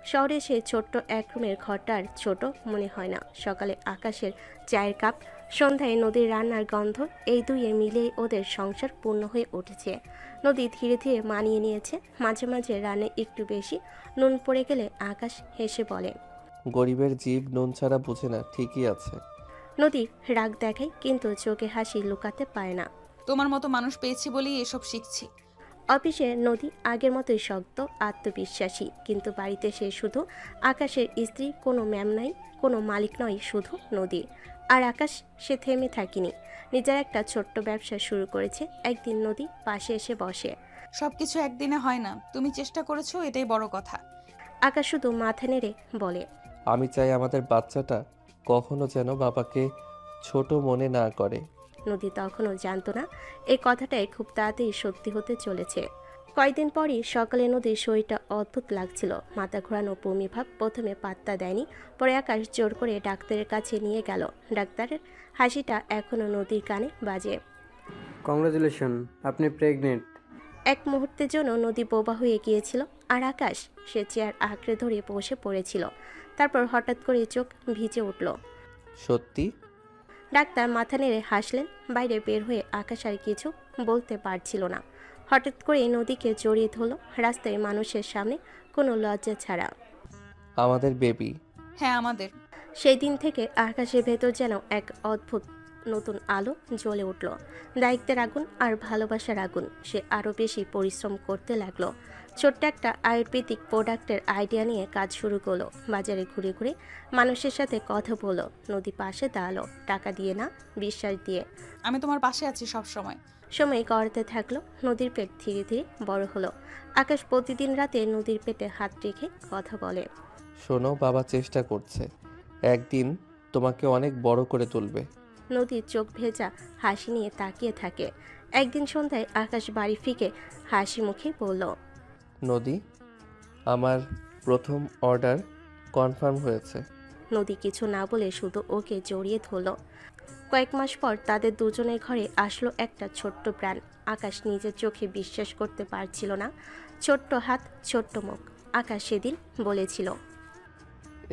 শহরে সে ছোট্ট এক রুমের ঘরটার ছোট মনে হয় না। সকালে আকাশের চায়ের কাপ, সন্ধ্যায় নদীর রান্নার গন্ধ, এই দুইয়ে মিলিয়ে ওদের সংসার পূর্ণ হয়ে উঠেছে। নদী ধীরে ধীরে মানিয়ে নিয়েছে। মাঝে মাঝে রান্নে একটু বেশি নুন পড়ে গেলে আকাশ হেসে বলে, গরিবের জীব নুন ছাড়া বুঝে না। ঠিকই আছে। নদী রাগ দেখায় কিন্তু চোখে হাসি লুকাতে পারে না। তোমার মতো মানুষ পেয়েছি বলেই এসব শিখছি। অফিসে নদী আগের মতোই শক্ত, আত্মবিশ্বাসী। কিন্তু বাড়িতে সে শুধু আকাশের স্ত্রী, কোনো ম্যাম নাই, কোনো মালিক নয়, শুধু নদী। আর আকাশ সে থেমে থাকেনি। নিজের একটা ছোট্ট ব্যবসা শুরু করেছে। একদিন নদী পাশে এসে বসে। সবকিছু একদিনে হয় না। তুমি চেষ্টা করেছো, এটাই বড় কথা। আকাশ শুধু মাথা নেড়ে বলে, আমি চাই আমাদের বাচ্চাটা কখনো যেন বাবাকে ছোট মনে না করে। নদী তখনও জানতো না এই কথাটাই খুব তাড়াতাড়ি সত্যি হতে চলেছে। কয়েকদিন পরই সকালে নদীর শরীরটা অদ্ভুত লাগছিল, মাথা ঘোরানো বমি ভাব। প্রথমে পাত্তা দেয়নি, পরে আকাশ জোর করে ডাক্তারের কাছে নিয়ে গেল। ডাক্তারের হাসিটা এখনও নদীর কানে বাজে। কংগ্রাচুলেশন, আপনি প্রেগনেন্ট। এক মুহূর্তের জন্য নদী বোবা হয়ে গিয়েছিল, আর আকাশ সে চেয়ার আঁকড়ে ধরে বসে পড়েছিল। তারপর হঠাৎ করে চোখ ভিজে উঠল। সত্যি? ডাক্তার মাথা নেড়ে হাসলেন। বাইরে বের হয়ে আকাশ আর কিছু বলতে পারছিল না। হঠাৎ করে নদীকে জড়িয়ে ধরল রাস্তায় মানুষের সামনে, কোনো লজ্জা ছাড়া। আমাদের বেবি। হ্যাঁ আমাদের। সেই দিন থেকে আকাশের ভেতর যেন এক অদ্ভুত নতুন আলো জ্বলে উঠল। দায়িত্বের আগুন আর ভালোবাসার আগুন। সে আরও বেশি পরিশ্রম করতে লাগলো। ছোট্ট একটা আয়ুর্বেদিক প্রোডাক্টের আইডিয়া নিয়ে কাজ শুরু করলো। বাজারে ঘুরে ঘুরে মানুষের সাথে কথা বলো। নদী পাশে দাঁড়ালো, টাকা দিয়ে না, বিশ্বাস দিয়ে। আমি তোমার পাশে আছি সব সময়। সময় গড়াতে থাকলো। নদীর পেট ধীরে ধীরে বড় হলো। আকাশ প্রতিদিন রাতে নদীর পেটে হাত রেখে কথা বলে। শোনো, বাবা চেষ্টা করছে, একদিন তোমাকে অনেক বড় করে তুলবে। নদীর চোখ ভেজা হাসি নিয়ে তাকিয়ে থাকে। একদিন সন্ধ্যায় আকাশ বাড়ি ফিকে হাসি মুখে বলল, নদী, আমার প্রথম অর্ডার কনফার্ম হয়েছে। নদী কিছু না বলে শুধু ওকে জড়িয়ে ধরল। কয়েক মাস পর তাদের দুজনের ঘরে আসলো একটা ছোট্ট প্রাণ। আকাশ নিজের চোখে বিশ্বাস করতে পারছিল না। ছোট্ট হাত, ছোট্ট মুখ। আকাশ সেদিন বলেছিল,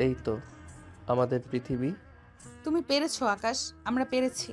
এই তো আমাদের পৃথিবী। তুমি পেরেছো আকাশ, আমরা পেরেছি।